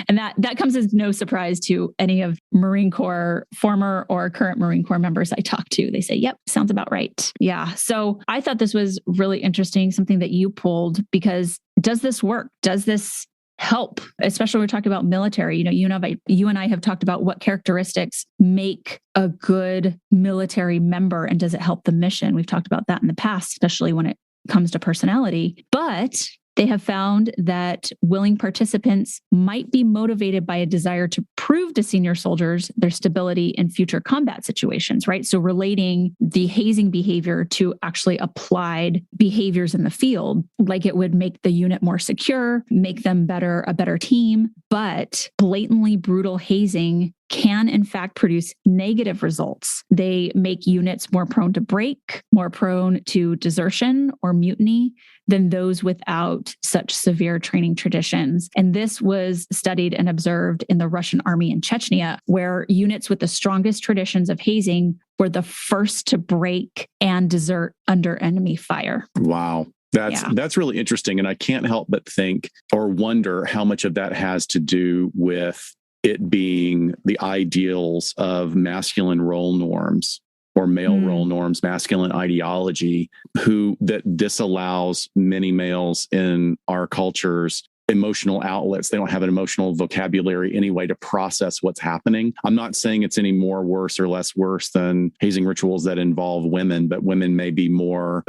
and that comes as no surprise to any of Marine Corps, former or current Marine Corps members I talk to. They say, yep, sounds about right. Yeah. So I thought this was really interesting, something that you pulled, because does this work? Does this help? Especially when we're talking about military. You and I have talked about what characteristics make a good military member, and does it help the mission? We've talked about that in the past, especially when it comes to personality. But they have found that willing participants might be motivated by a desire to prove to senior soldiers their stability in future combat situations, right? So relating the hazing behavior to actually applied behaviors in the field, like it would make the unit more secure, make them a better team. But blatantly brutal hazing can in fact produce negative results. They make units more prone to break, more prone to desertion or mutiny than those without such severe training traditions. And this was studied and observed in the Russian army in Chechnya, where units with the strongest traditions of hazing were the first to break and desert under enemy fire. Wow. That's really interesting. And I can't help but think or wonder how much of that has to do with it being the ideals of masculine role norms or male role norms, masculine ideology, that disallows many males in our cultures emotional outlets. They don't have an emotional vocabulary anyway to process what's happening. I'm not saying it's any more worse or less worse than hazing rituals that involve women, but women may be more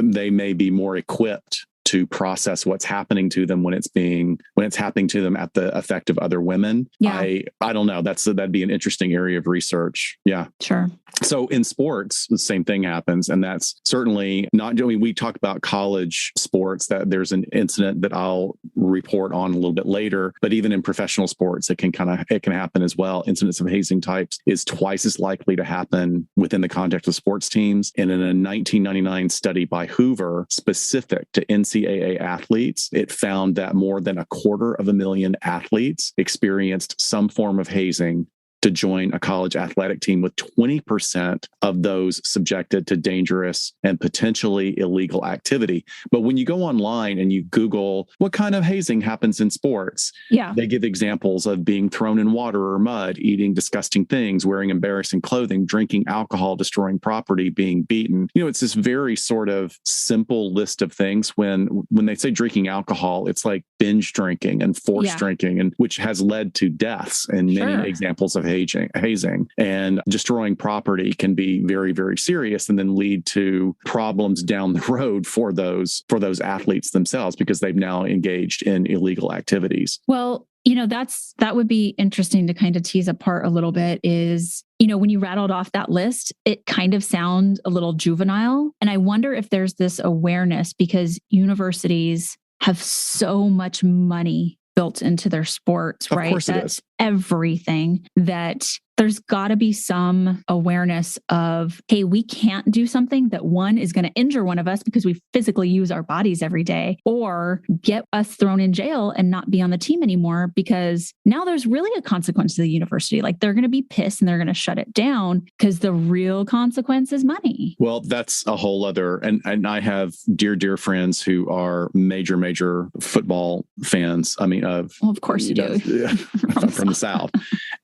equipped to process what's happening to them when it's happening to them at the effect of other women. Yeah. I don't know. That'd be an interesting area of research. Yeah. Sure. So in sports, the same thing happens. And that's certainly not, we talk about college sports, that there's an incident that I'll report on a little bit later, but even in professional sports, it can happen as well. Incidents of hazing types is twice as likely to happen within the context of sports teams. And in a 1999 study by Hoover specific to NCAA NCAA athletes, it found that more than 250,000 athletes experienced some form of hazing to join a college athletic team, with 20% of those subjected to dangerous and potentially illegal activity. But when you go online and you Google what kind of hazing happens in sports, they give examples of being thrown in water or mud, eating disgusting things, wearing embarrassing clothing, drinking alcohol, destroying property, being beaten. It's this very sort of simple list of things. When they say drinking alcohol, it's like binge drinking and forced drinking, and which has led to deaths in many examples of hazing. And destroying property can be very, very serious and then lead to problems down the road for those athletes themselves, because they've now engaged in illegal activities. Well, that would be interesting to kind of tease apart a little bit is, when you rattled off that list, it kind of sounds a little juvenile. And I wonder if there's this awareness because universities have so much money built into their sports, right? Of course it is. Everything, that there's got to be some awareness of, hey, we can't do something that one is going to injure one of us because we physically use our bodies every day, or get us thrown in jail and not be on the team anymore, because now there's really a consequence to the university. Like, they're going to be pissed and they're going to shut it down because the real consequence is money. Well, that's a whole other, and I have dear friends who are major football fans. I mean, of course you do. From the South.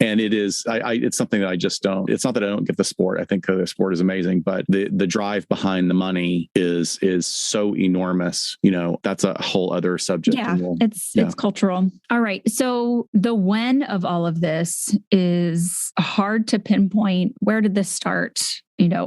And it is, it's something that I just don't, it's not that I don't get the sport. I think the sport is amazing, but the drive behind the money is so enormous. That's a whole other subject. Yeah, it's cultural. All right. So the when of all of this is hard to pinpoint. Where did this start?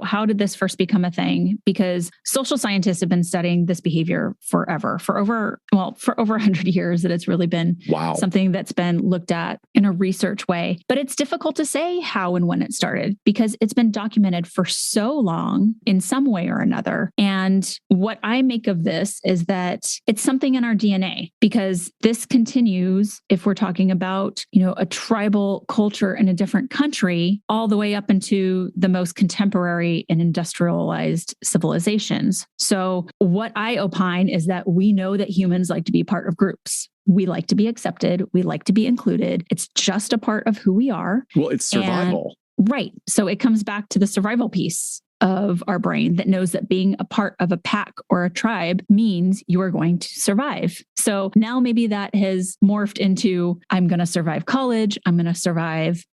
How did this first become a thing? Because social scientists have been studying this behavior forever, for over 100 years, that it's really been something that's been looked at in a research way. But it's difficult to say how and when it started because it's been documented for so long in some way or another. And what I make of this is that it's something in our DNA, because this continues if we're talking about, a tribal culture in a different country, all the way up into the most contemporary and industrialized civilizations. So what I opine is that we know that humans like to be part of groups. We like to be accepted. We like to be included. It's just a part of who we are. Well, it's survival. Right. So it comes back to the survival piece of our brain that knows that being a part of a pack or a tribe means you are going to survive. So now maybe that has morphed into, I'm going to survive college. I'm going to survive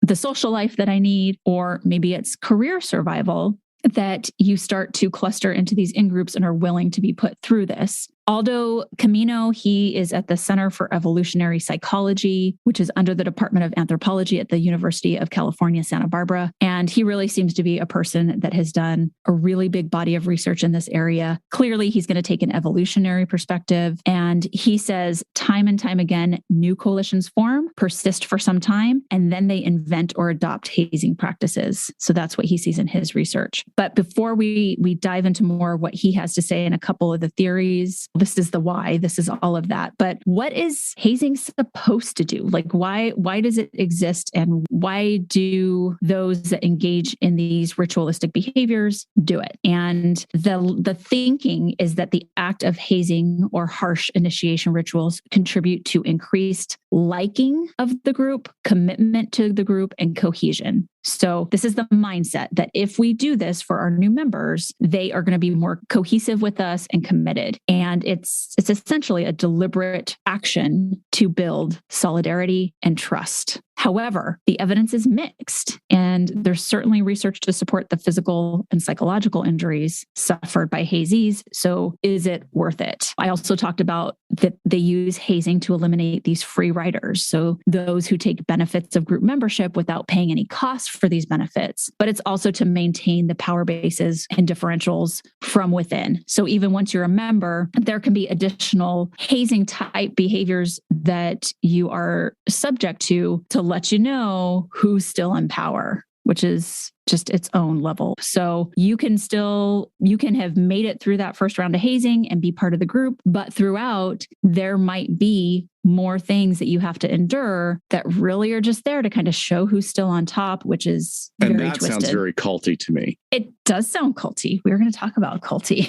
the social life that I need, or maybe it's career survival, that you start to cluster into these in-groups and are willing to be put through this. Aldo Camino, he is at the Center for Evolutionary Psychology, which is under the Department of Anthropology at the University of California, Santa Barbara. And he really seems to be a person that has done a really big body of research in this area. Clearly, he's going to take an evolutionary perspective. And he says time and time again, new coalitions form, persist for some time, and then they invent or adopt hazing practices. So that's what he sees in his research. But before we dive into more of what he has to say and a couple of the theories, this is the why, this is all of that. But what is hazing supposed to do? Like, why does it exist? And why do those that engage in these ritualistic behaviors do it? And the thinking is that the act of hazing or harsh initiation rituals contribute to increased liking of the group, commitment to the group, and cohesion. So this is the mindset that if we do this for our new members, they are going to be more cohesive with us and committed. And it's essentially a deliberate action to build solidarity and trust. However, the evidence is mixed, and there's certainly research to support the physical and psychological injuries suffered by hazees. So is it worth it? I also talked about that they use hazing to eliminate these free riders. So those who take benefits of group membership without paying any cost for these benefits, but it's also to maintain the power bases and differentials from within. So even once you're a member, there can be additional hazing type behaviors that you are subject to let you know who's still in power, which is just its own level. So you can have made it through that first round of hazing and be part of the group, but throughout there might be more things that you have to endure that really are just there to kind of show who's still on top, which is very twisted. And that sounds very culty to me. It does sound culty. We're going to talk about culty.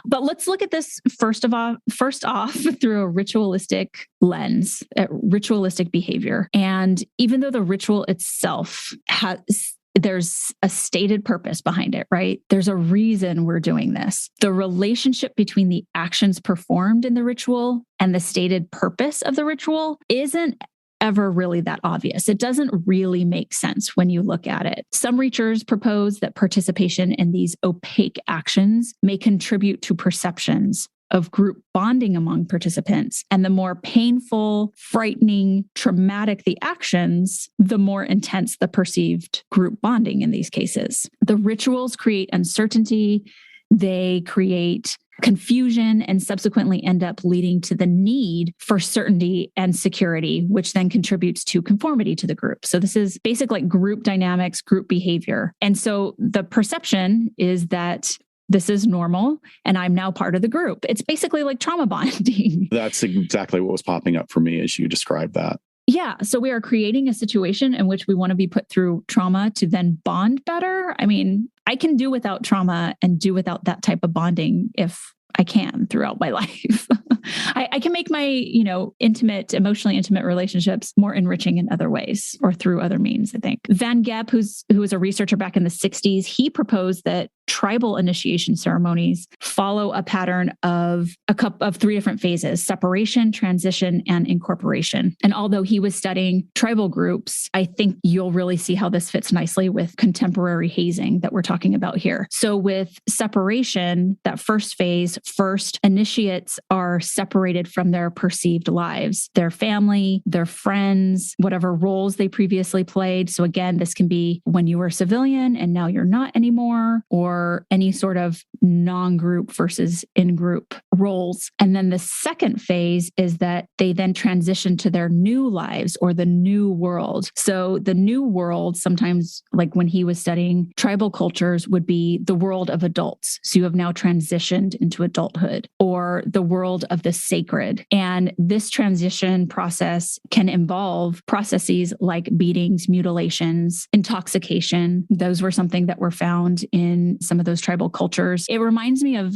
But let's look at this first off through a ritualistic lens, ritualistic behavior. And even though the ritual itself there's a stated purpose behind it, right? There's a reason we're doing this. The relationship between the actions performed in the ritual and the stated purpose of the ritual isn't ever really that obvious. It doesn't really make sense when you look at it. Some researchers propose that participation in these opaque actions may contribute to perceptions of group bonding among participants. And the more painful, frightening, traumatic the actions, the more intense the perceived group bonding in these cases. The rituals create uncertainty, they create confusion, and subsequently end up leading to the need for certainty and security, which then contributes to conformity to the group. So this is basic like group dynamics, group behavior. And so the perception is that this is normal and I'm now part of the group. It's basically like trauma bonding. That's exactly what was popping up for me as you described that. Yeah. So we are creating a situation in which we want to be put through trauma to then bond better. I mean, I can do without trauma and do without that type of bonding if I can throughout my life. I can make my, emotionally intimate relationships more enriching in other ways or through other means, I think. Van Gepp, who was a researcher back in the 60s, he proposed that tribal initiation ceremonies follow a pattern of three different phases: separation, transition, and incorporation. And although he was studying tribal groups, I think you'll really see how this fits nicely with contemporary hazing that we're talking about here. So with separation, that first phase, initiates are separated from their perceived lives, their family, their friends, whatever roles they previously played. So again, this can be when you were a civilian and now you're not anymore, or any sort of non-group versus in-group roles. And then the second phase is that they then transition to their new lives or the new world. So the new world, sometimes like when he was studying tribal cultures, would be the world of adults. So you have now transitioned into adulthood, or the world of the sacred. And this transition process can involve processes like beatings, mutilations, intoxication. Those were something that were found in some of those tribal cultures. It reminds me of,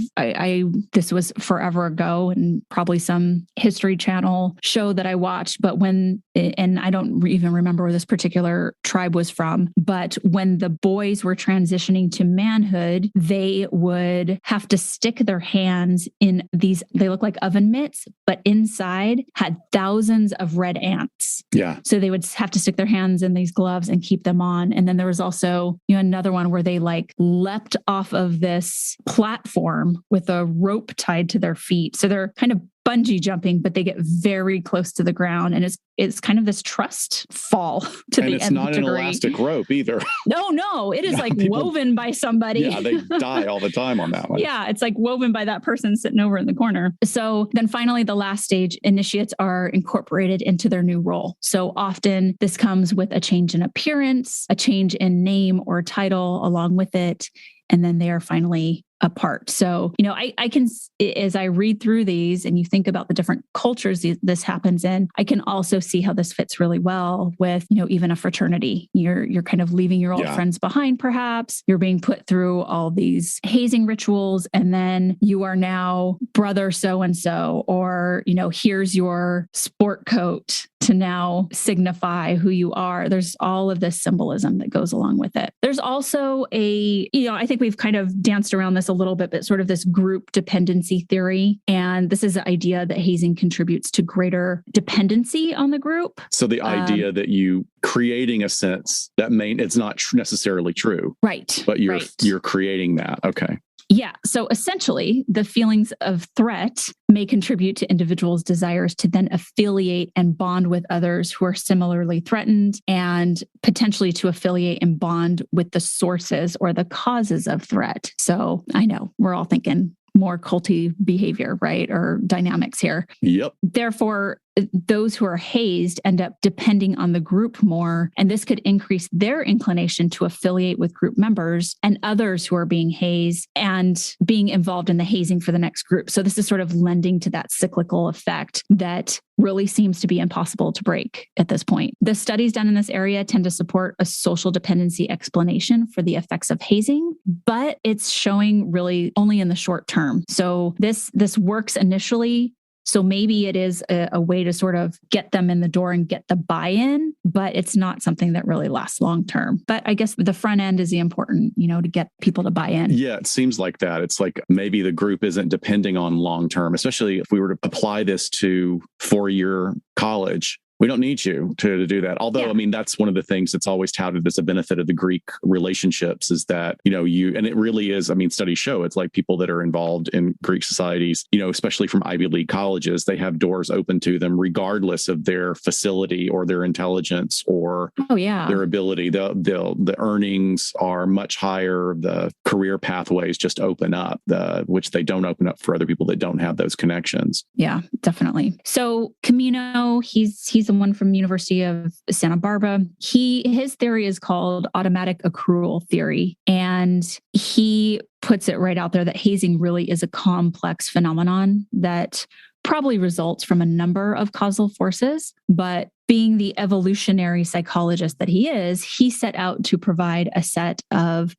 this was forever ago and probably some History Channel show that I watched, but and I don't even remember where this particular tribe was from, but when the boys were transitioning to manhood, they would have to stick their hands in these, they look like oven mitts, but inside had thousands of red ants. Yeah. So they would have to stick their hands in these gloves and keep them on. And then there was also, another one where they like leapt off of this platform with a rope tied to their feet. So they're kind of bungee jumping, but they get very close to the ground. And it's kind of this trust fall to the nth degree. And it's not an elastic rope either. No, it is like woven by somebody. Yeah, they die all the time on that one. Yeah, it's like woven by that person sitting over in the corner. So then finally, the last stage, initiates are incorporated into their new role. So often this comes with a change in appearance, a change in name or title along with it. And then they are finally apart. So, I can, as I read through these and you think about the different cultures this happens in, I can also see how this fits really well with, even a fraternity. You're kind of leaving your old friends behind, perhaps. You're being put through all these hazing rituals, and then you are now brother so-and-so, or, here's your sport coat to now signify who you are. There's all of this symbolism that goes along with it. There's also I think we've kind of danced around this a little bit, but sort of this group dependency theory. And this is the idea that hazing contributes to greater dependency on the group. So the idea that you creating a sense that it's not necessarily true. Right. But you're creating that. Okay. Yeah. So essentially, the feelings of threat may contribute to individuals' desires to then affiliate and bond with others who are similarly threatened, and potentially to affiliate and bond with the sources or the causes of threat. So I know we're all thinking more culty behavior, right? Or dynamics here. Yep. Therefore, those who are hazed end up depending on the group more, and this could increase their inclination to affiliate with group members and others who are being hazed and being involved in the hazing for the next group. So this is sort of lending to that cyclical effect that really seems to be impossible to break at this point. The studies done in this area tend to support a social dependency explanation for the effects of hazing, but it's showing really only in the short term. So this works initially. So maybe it is a way to sort of get them in the door and get the buy-in, but it's not something that really lasts long term. But I guess the front end is the important, to get people to buy in. Yeah, it seems like that. It's like maybe the group isn't depending on long term, especially if we were to apply this to 4-year college. We don't need you to do that. Although, I mean, that's one of the things that's always touted as a benefit of the Greek relationships is that, and it really is, I mean, studies show it's like people that are involved in Greek societies, especially from Ivy League colleges, they have doors open to them regardless of their facility or their intelligence or their ability. The earnings are much higher. The career pathways just open up, which they don't open up for other people that don't have those connections. Yeah, definitely. So Camino, he's the one from University of Santa Barbara. His theory is called automatic accrual theory. And he puts it right out there that hazing really is a complex phenomenon that probably results from a number of causal forces. But being the evolutionary psychologist that he is, he set out to provide a set of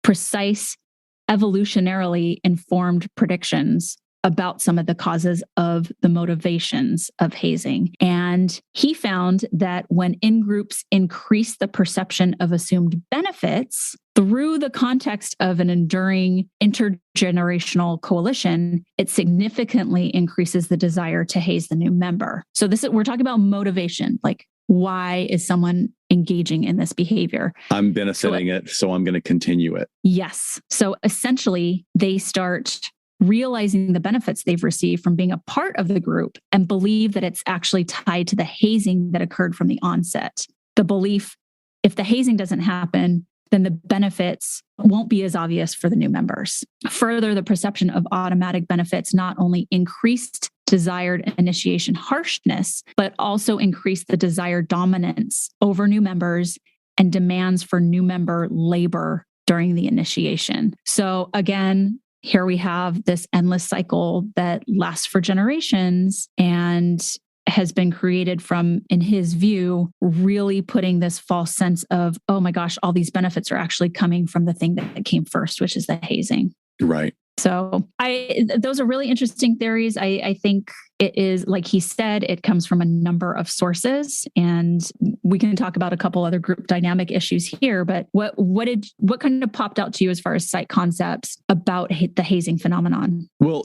precise, evolutionarily informed predictions about some of the causes of the motivations of hazing. And he found that when in-groups increase the perception of assumed benefits through the context of an enduring intergenerational coalition, it significantly increases the desire to haze the new member. So we're talking about motivation, like why is someone engaging in this behavior? I'm benefiting it, so I'm going to continue it. Yes. So essentially, they start realizing the benefits they've received from being a part of the group and believe that it's actually tied to the hazing that occurred from the onset. The belief, if the hazing doesn't happen, then the benefits won't be as obvious for the new members. Further, the perception of automatic benefits not only increased desired initiation harshness, but also increased the desired dominance over new members and demands for new member labor during the initiation. So again, here we have this endless cycle that lasts for generations and has been created from, in his view, really putting this false sense of, oh my gosh, all these benefits are actually coming from the thing that came first, which is the hazing. Right. So those are really interesting theories. I think it is, like he said, it comes from a number of sources, and we can talk about a couple other group dynamic issues here. But what kind of popped out to you as far as site concepts about the hazing phenomenon? Well,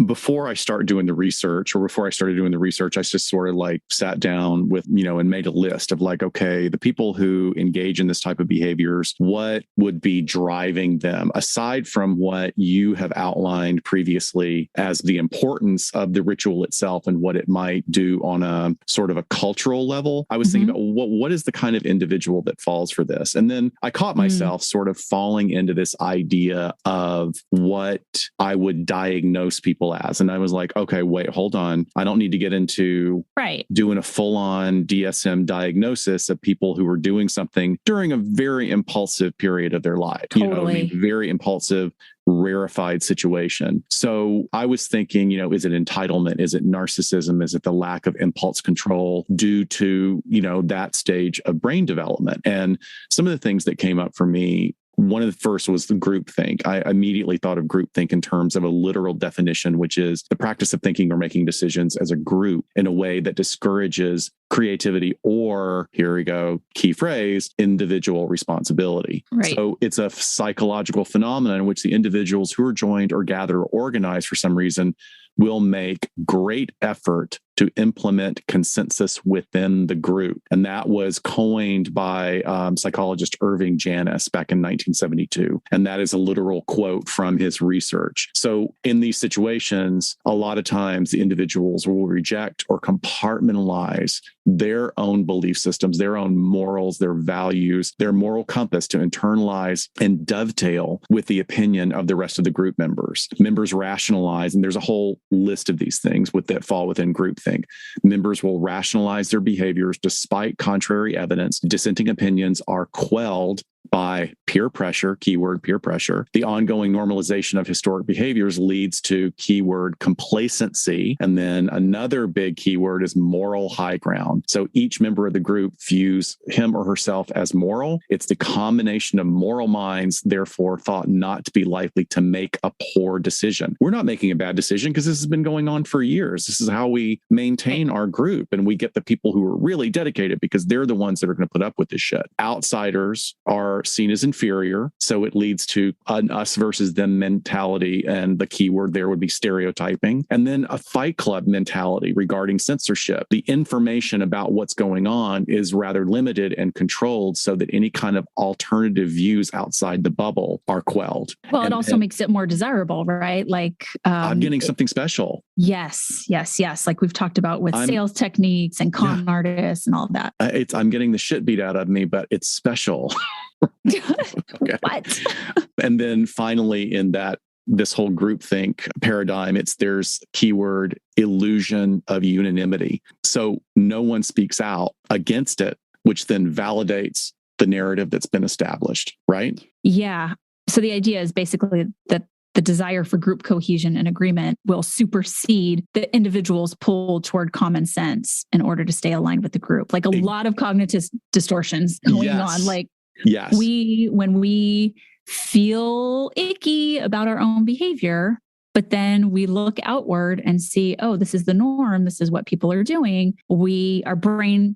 before I started doing the research, I just sort of like sat down with, and made a list of like, okay, the people who engage in this type of behaviors, what would be driving them aside from what you have outlined previously as the importance of the ritual itself and what it might do on a sort of a cultural level. I was thinking about what is the kind of individual that falls for this? And then I caught myself sort of falling into this idea of what I would diagnose people as. And I was like, okay, wait, hold on. I don't need to get into doing a full-on DSM diagnosis of people who are doing something during a very impulsive period of their life. Totally. Very impulsive, rarefied situation. So I was thinking, is it entitlement? Is it narcissism? Is it the lack of impulse control due to, that stage of brain development? And some of the things that came up for me, one of the first was the groupthink. I immediately thought of groupthink in terms of a literal definition, which is the practice of thinking or making decisions as a group in a way that discourages creativity or, here we go, key phrase, individual responsibility. Right. So it's a psychological phenomenon in which the individuals who are joined or gathered or organized for some reason will make great effort to implement consensus within the group. And that was coined by psychologist Irving Janis back in 1972. And that is a literal quote from his research. So in these situations, a lot of times the individuals will reject or compartmentalize their own belief systems, their own morals, their values, their moral compass to internalize and dovetail with the opinion of the rest of the group members. Members rationalize, and there's a whole list of these things that fall within groupthink. Members will rationalize their behaviors despite contrary evidence. Dissenting opinions are quelled by peer pressure, keyword peer pressure. The ongoing normalization of historic behaviors leads to keyword complacency. And then another big keyword is moral high ground. So each member of the group views him or herself as moral. It's the combination of moral minds, therefore thought not to be likely to make a poor decision. We're not making a bad decision because this has been going on for years. This is how we maintain our group. And we get the people who are really dedicated because they're the ones that are going to put up with this shit. Outsiders are seen as inferior. So it leads to an us versus them mentality. And the key word there would be stereotyping. And then a fight club mentality regarding censorship. The information about what's going on is rather limited and controlled so that any kind of alternative views outside the bubble are quelled. Well, it also makes it more desirable, right? Like I'm getting something special. Yes. Like we've talked about with sales techniques and con artists and all of that. I'm getting the shit beat out of me, but it's special. Okay. What? And then finally, in this whole groupthink paradigm, there's keyword illusion of unanimity. So no one speaks out against it, which then validates the narrative that's been established, right? Yeah. So the idea is basically that the desire for group cohesion and agreement will supersede the individual's pull toward common sense in order to stay aligned with the group. Like a lot of cognitive distortions going on. Like when we feel icky about our own behavior, but then we look outward and see, oh, this is the norm. This is what people are doing. Our brain,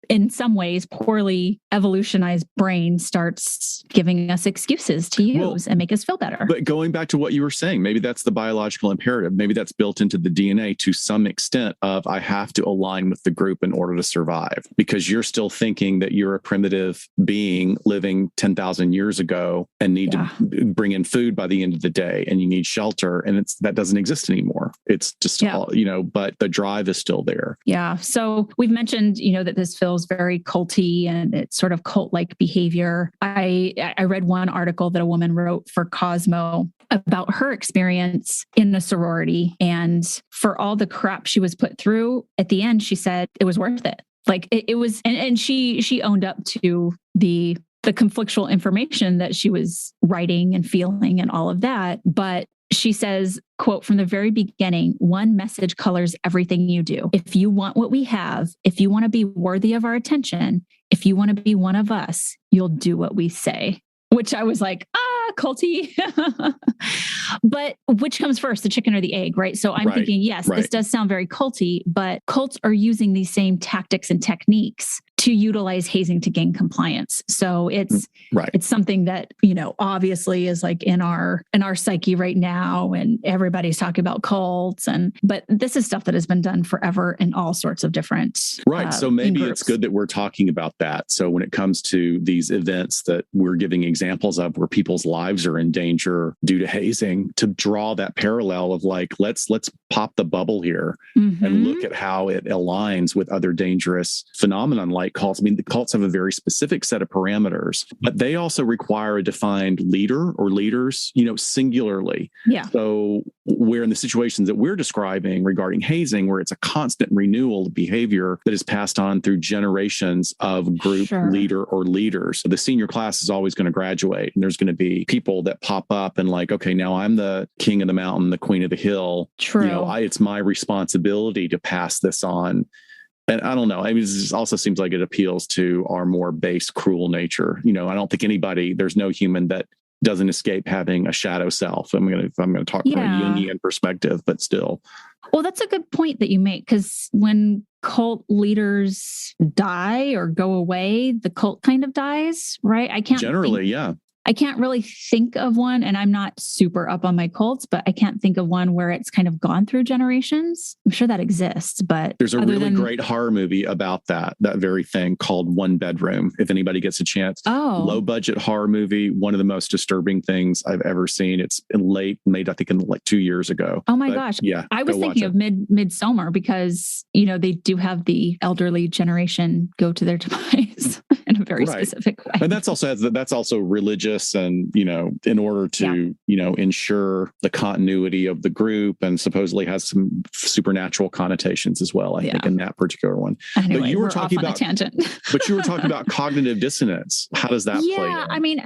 in some ways, poorly evolutionized brain starts giving us excuses to use and make us feel better. But going back to what you were saying, maybe that's the biological imperative. Maybe that's built into the DNA to some extent of I have to align with the group in order to survive, because you're still thinking that you're a primitive being living 10,000 years ago and need to bring in food by the end of the day, and you need shelter, and that doesn't exist anymore. It's just all, but the drive is still there. Yeah. So we've mentioned, that this feels very culty and it's sort of cult-like behavior. I read one article that a woman wrote for Cosmo about her experience in a sorority, and for all the crap she was put through, at the end, she said it was worth it. Like it was, and she owned up to the conflictual information that she was writing and feeling and all of that. But she says, quote, from the very beginning, one message colors everything you do. If you want what we have, if you want to be worthy of our attention, if you want to be one of us, you'll do what we say. Which I was like, culty. But which comes first, the chicken or the egg, right? So I'm thinking, yes, this does sound very culty, but cults are using these same tactics and techniques to utilize hazing to gain compliance. So it's something that, obviously is like in our psyche right now, and everybody's talking about cults, but this is stuff that has been done forever in all sorts of different So maybe it's good that we're talking about that. So when it comes to these events that we're giving examples of where people's lives are in danger due to hazing, to draw that parallel of like, let's pop the bubble here and look at how it aligns with other dangerous phenomenon like cults. I mean, the cults have a very specific set of parameters, but they also require a defined leader or leaders, singularly. Yeah. So where in the situations that we're describing regarding hazing, where it's a constant renewal of behavior that is passed on through generations of group leader or leaders. So the senior class is always going to graduate, and there's going to be people that pop up and like, okay, now I'm the king of the mountain, the queen of the hill. True. It's my responsibility to pass this on. And I don't know. I mean, this also seems like it appeals to our more base, cruel nature. I don't think there's no human that doesn't escape having a shadow self. I'm going to talk from a Jungian perspective, but still. Well, that's a good point that you make, because when cult leaders die or go away, the cult kind of dies, right? I can't really think of one, and I'm not super up on my cults, but I can't think of one where it's kind of gone through generations. I'm sure that exists, but there's a really great horror movie about that very thing called One Bedroom. If anybody gets a chance, low budget horror movie, one of the most disturbing things I've ever seen. It's made I think in like 2 years ago. Oh my gosh. Yeah. I was thinking of Midsommar because, they do have the elderly generation go to their demise. in a very specific way. And that's also religious, and in order to ensure the continuity of the group, and supposedly has some supernatural connotations as well. I think in that particular one. Anyway, but you were talking about tangent. But you were talking about cognitive dissonance. How does that play in? I mean,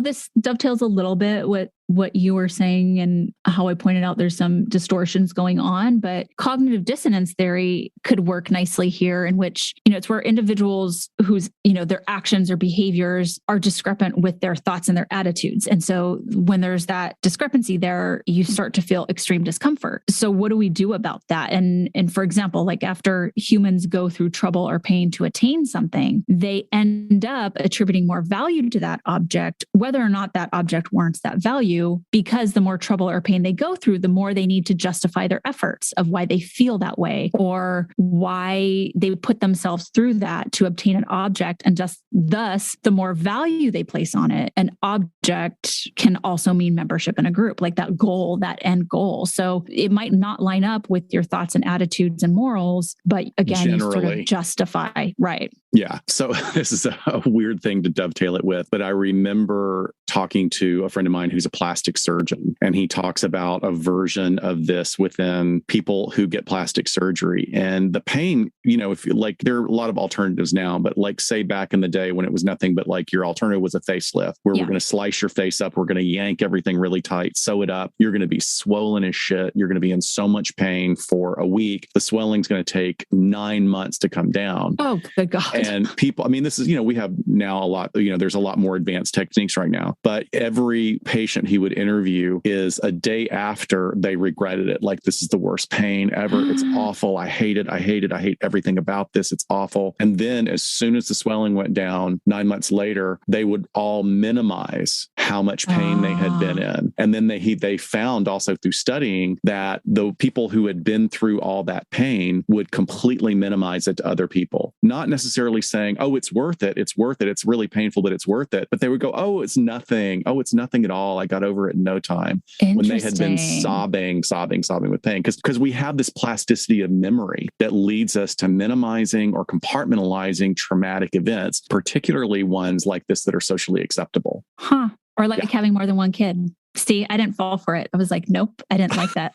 this dovetails a little bit with what you were saying and how I pointed out there's some distortions going on, but cognitive dissonance theory could work nicely here, in which, it's where individuals whose, their actions or behaviors are discrepant with their thoughts and their attitudes. And so when there's that discrepancy there, you start to feel extreme discomfort. So what do we do about that? And for example, like after humans go through trouble or pain to attain something, they end up attributing more value to that object, whether or not that object warrants that value, because the more trouble or pain they go through, the more they need to justify their efforts of why they feel that way or why they put themselves through that to obtain an object. And just thus, the more value they place on it, an object can also mean membership in a group, like that goal, that end goal. So it might not line up with your thoughts and attitudes and morals, but again, you sort of justify, right? Yeah. So this is a weird thing to dovetail it with, but I remember talking to a friend of mine who's a plastic surgeon, and he talks about a version of this within people who get plastic surgery. And the pain, if there are a lot of alternatives now, but like say back in the day when it was nothing but like your alternative was a facelift, where we're going to slice your face up, we're going to yank everything really tight, sew it up. You're going to be swollen as shit. You're going to be in so much pain for a week. The swelling's going to take 9 months to come down. Oh, good God. And people, this is, we have now a lot, there's a lot more advanced techniques right now, but every patient he would interview is a day after they regretted it. Like, this is the worst pain ever. It's awful. I hate it. I hate it. I hate everything about this. It's awful. And then as soon as the swelling went down 9 months later, they would all minimize how much pain they had been in. And then they found also through studying that the people who had been through all that pain would completely minimize it to other people, not necessarily saying, oh, it's worth it. It's worth it. It's really painful, but it's worth it. But they would go, oh, it's nothing. Oh, it's nothing at all. I got over it in no time. When they had been sobbing with pain. Because we have this plasticity of memory that leads us to minimizing or compartmentalizing traumatic events, particularly ones like this that are socially acceptable. Huh. Or like having more than one kid. See, I didn't fall for it. I was like, nope, I didn't like that.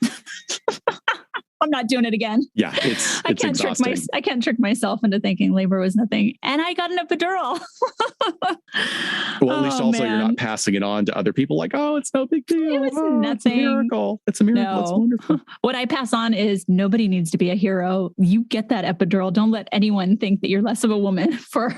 I'm not doing it again. Yeah, I can't trick myself into thinking labor was nothing. And I got an epidural. Well, at least also you're not passing it on to other people like, oh, it's no big deal. It was nothing. It's a miracle. It's a miracle. No. It's wonderful. What I pass on is nobody needs to be a hero. You get that epidural. Don't let anyone think that you're less of a woman for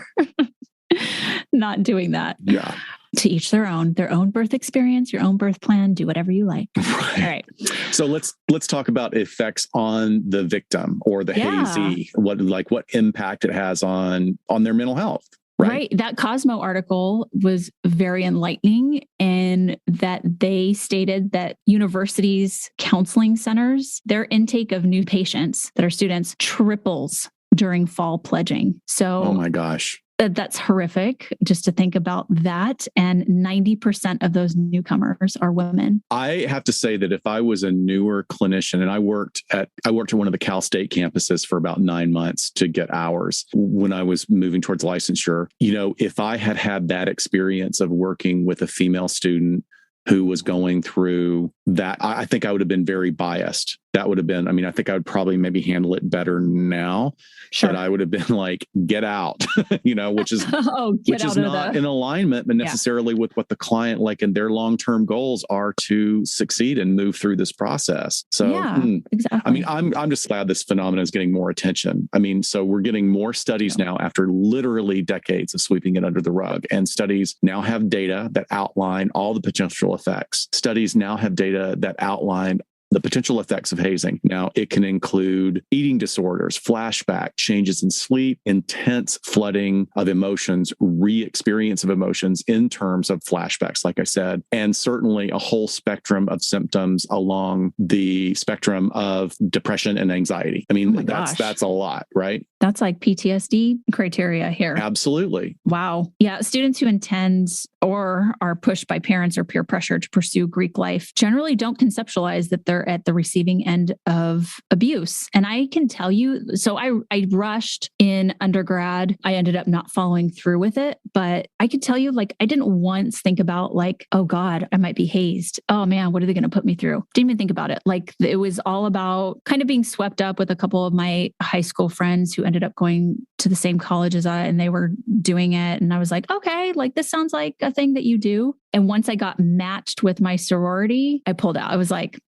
not doing that. Yeah. To each their own birth experience, your own birth plan, do whatever you like. Right. All right. So let's talk about effects on the victim or the hazee, what impact it has on their mental health. Right. That Cosmo article was very enlightening in that they stated that universities' counseling centers, their intake of new patients that are students triples during fall pledging. So, oh my gosh. That's horrific just to think about that. And 90% of those newcomers are women. I have to say that if I was a newer clinician, and I worked at one of the Cal State campuses for about 9 months to get hours when I was moving towards licensure, if I had had that experience of working with a female student who was going through that, I think I would have been very biased. That would have been, I think I would probably maybe handle it better now. Sure. But I would have been like, get out, which is not in alignment, but necessarily with what the client and their long-term goals are to succeed and move through this process. So, exactly. I'm just glad this phenomenon is getting more attention. So we're getting more studies now after literally decades of sweeping it under the rug, and studies now have data that outline all the potential effects. Studies now have data that outline the potential effects of hazing. Now, it can include eating disorders, flashback, changes in sleep, intense flooding of emotions, re-experience of emotions in terms of flashbacks, like I said, and certainly a whole spectrum of symptoms along the spectrum of depression and anxiety. That's a lot, right? That's like PTSD criteria here. Absolutely. Wow. Yeah. Students who intend or are pushed by parents or peer pressure to pursue Greek life generally don't conceptualize that they're at the receiving end of abuse. And I can tell you, so I rushed in undergrad. I ended up not following through with it, but I can tell you, like, I didn't once think about like, oh God, I might be hazed. Oh man, what are they going to put me through? Didn't even think about it. Like, it was all about kind of being swept up with a couple of my high school friends who ended up going to the same college as I, and they were doing it. And I was like, okay, like this sounds like a thing that you do. And once I got matched with my sorority, I pulled out. I was like,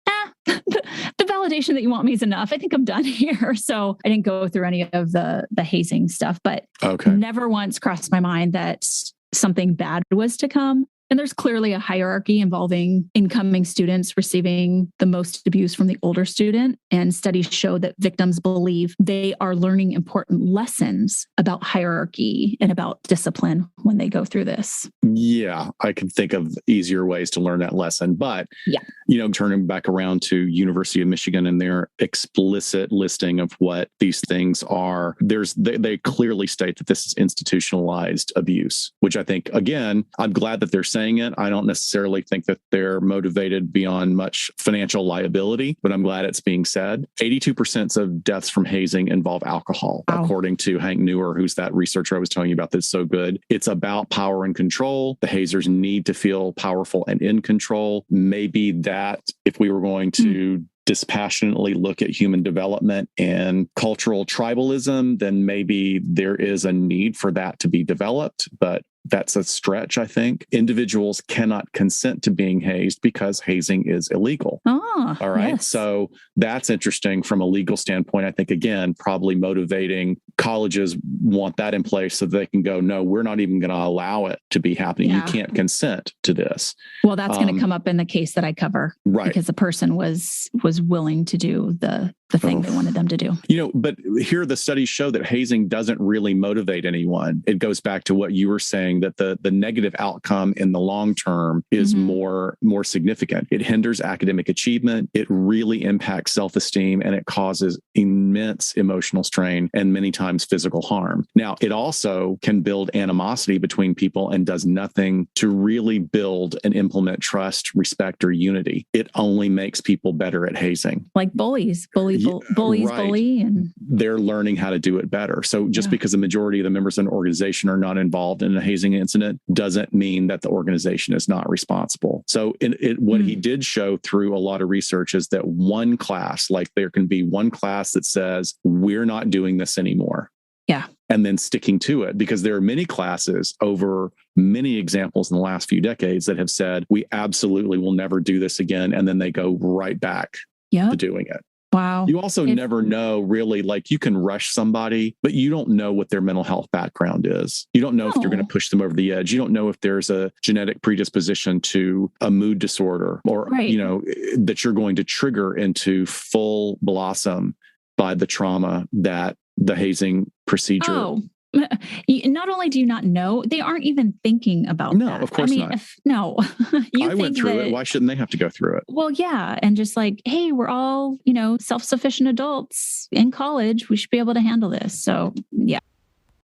the validation that you want me is enough. I think I'm done here. So I didn't go through any of the hazing stuff, but never once crossed my mind that something bad was to come. And there's clearly a hierarchy involving incoming students receiving the most abuse from the older student. And studies show that victims believe they are learning important lessons about hierarchy and about discipline when they go through this. Yeah, I can think of easier ways to learn that lesson. But, turning back around to University of Michigan and their explicit listing of what these things are, they clearly state that this is institutionalized abuse, which I think, again, I'm glad that they're saying it. I don't necessarily think that they're motivated beyond much financial liability, but I'm glad it's being said. 82% of deaths from hazing involve alcohol, according to Hank Newer, who's that researcher I was telling you about that's so good. It's about power and control. The hazers need to feel powerful and in control. Maybe that if we were going to dispassionately look at human development and cultural tribalism, then maybe there is a need for that to be developed. But that's a stretch, I think. Individuals cannot consent to being hazed because hazing is illegal. All right. Yes. So that's interesting from a legal standpoint. I think, again, probably motivating colleges want that in place so they can go, no, we're not even going to allow it to be happening. You can't consent to this. Well, that's going to come up in the case that I cover. Right. Because the person was willing to do the thing they wanted them to do. But here the studies show that hazing doesn't really motivate anyone. It goes back to what you were saying, that the negative outcome in the long term is more significant. It hinders academic achievement. It really impacts self-esteem, and it causes immense emotional strain and many times physical harm. Now, it also can build animosity between people and does nothing to really build and implement trust, respect, or unity. It only makes people better at hazing. Like bullies bully, and they're learning how to do it better. So just because the majority of the members of an organization are not involved in a hazing incident doesn't mean that the organization is not responsible. So what he did show through a lot of research is that one class, like there can be one class that says, we're not doing this anymore. Yeah. And then sticking to it, because there are many classes over many examples in the last few decades that have said, we absolutely will never do this again. And then they go right back to doing it. Wow. You also never know, really, like you can rush somebody, but you don't know what their mental health background is. You don't know if you're going to push them over the edge. You don't know if there's a genetic predisposition to a mood disorder or, that you're going to trigger into full blossom by the trauma that the hazing procedure. Not only do you not know, they aren't even thinking about that. No, of course not. I went through it. Why shouldn't they have to go through it? Well, yeah. And just like, hey, we're all, self-sufficient adults in college. We should be able to handle this. So, yeah.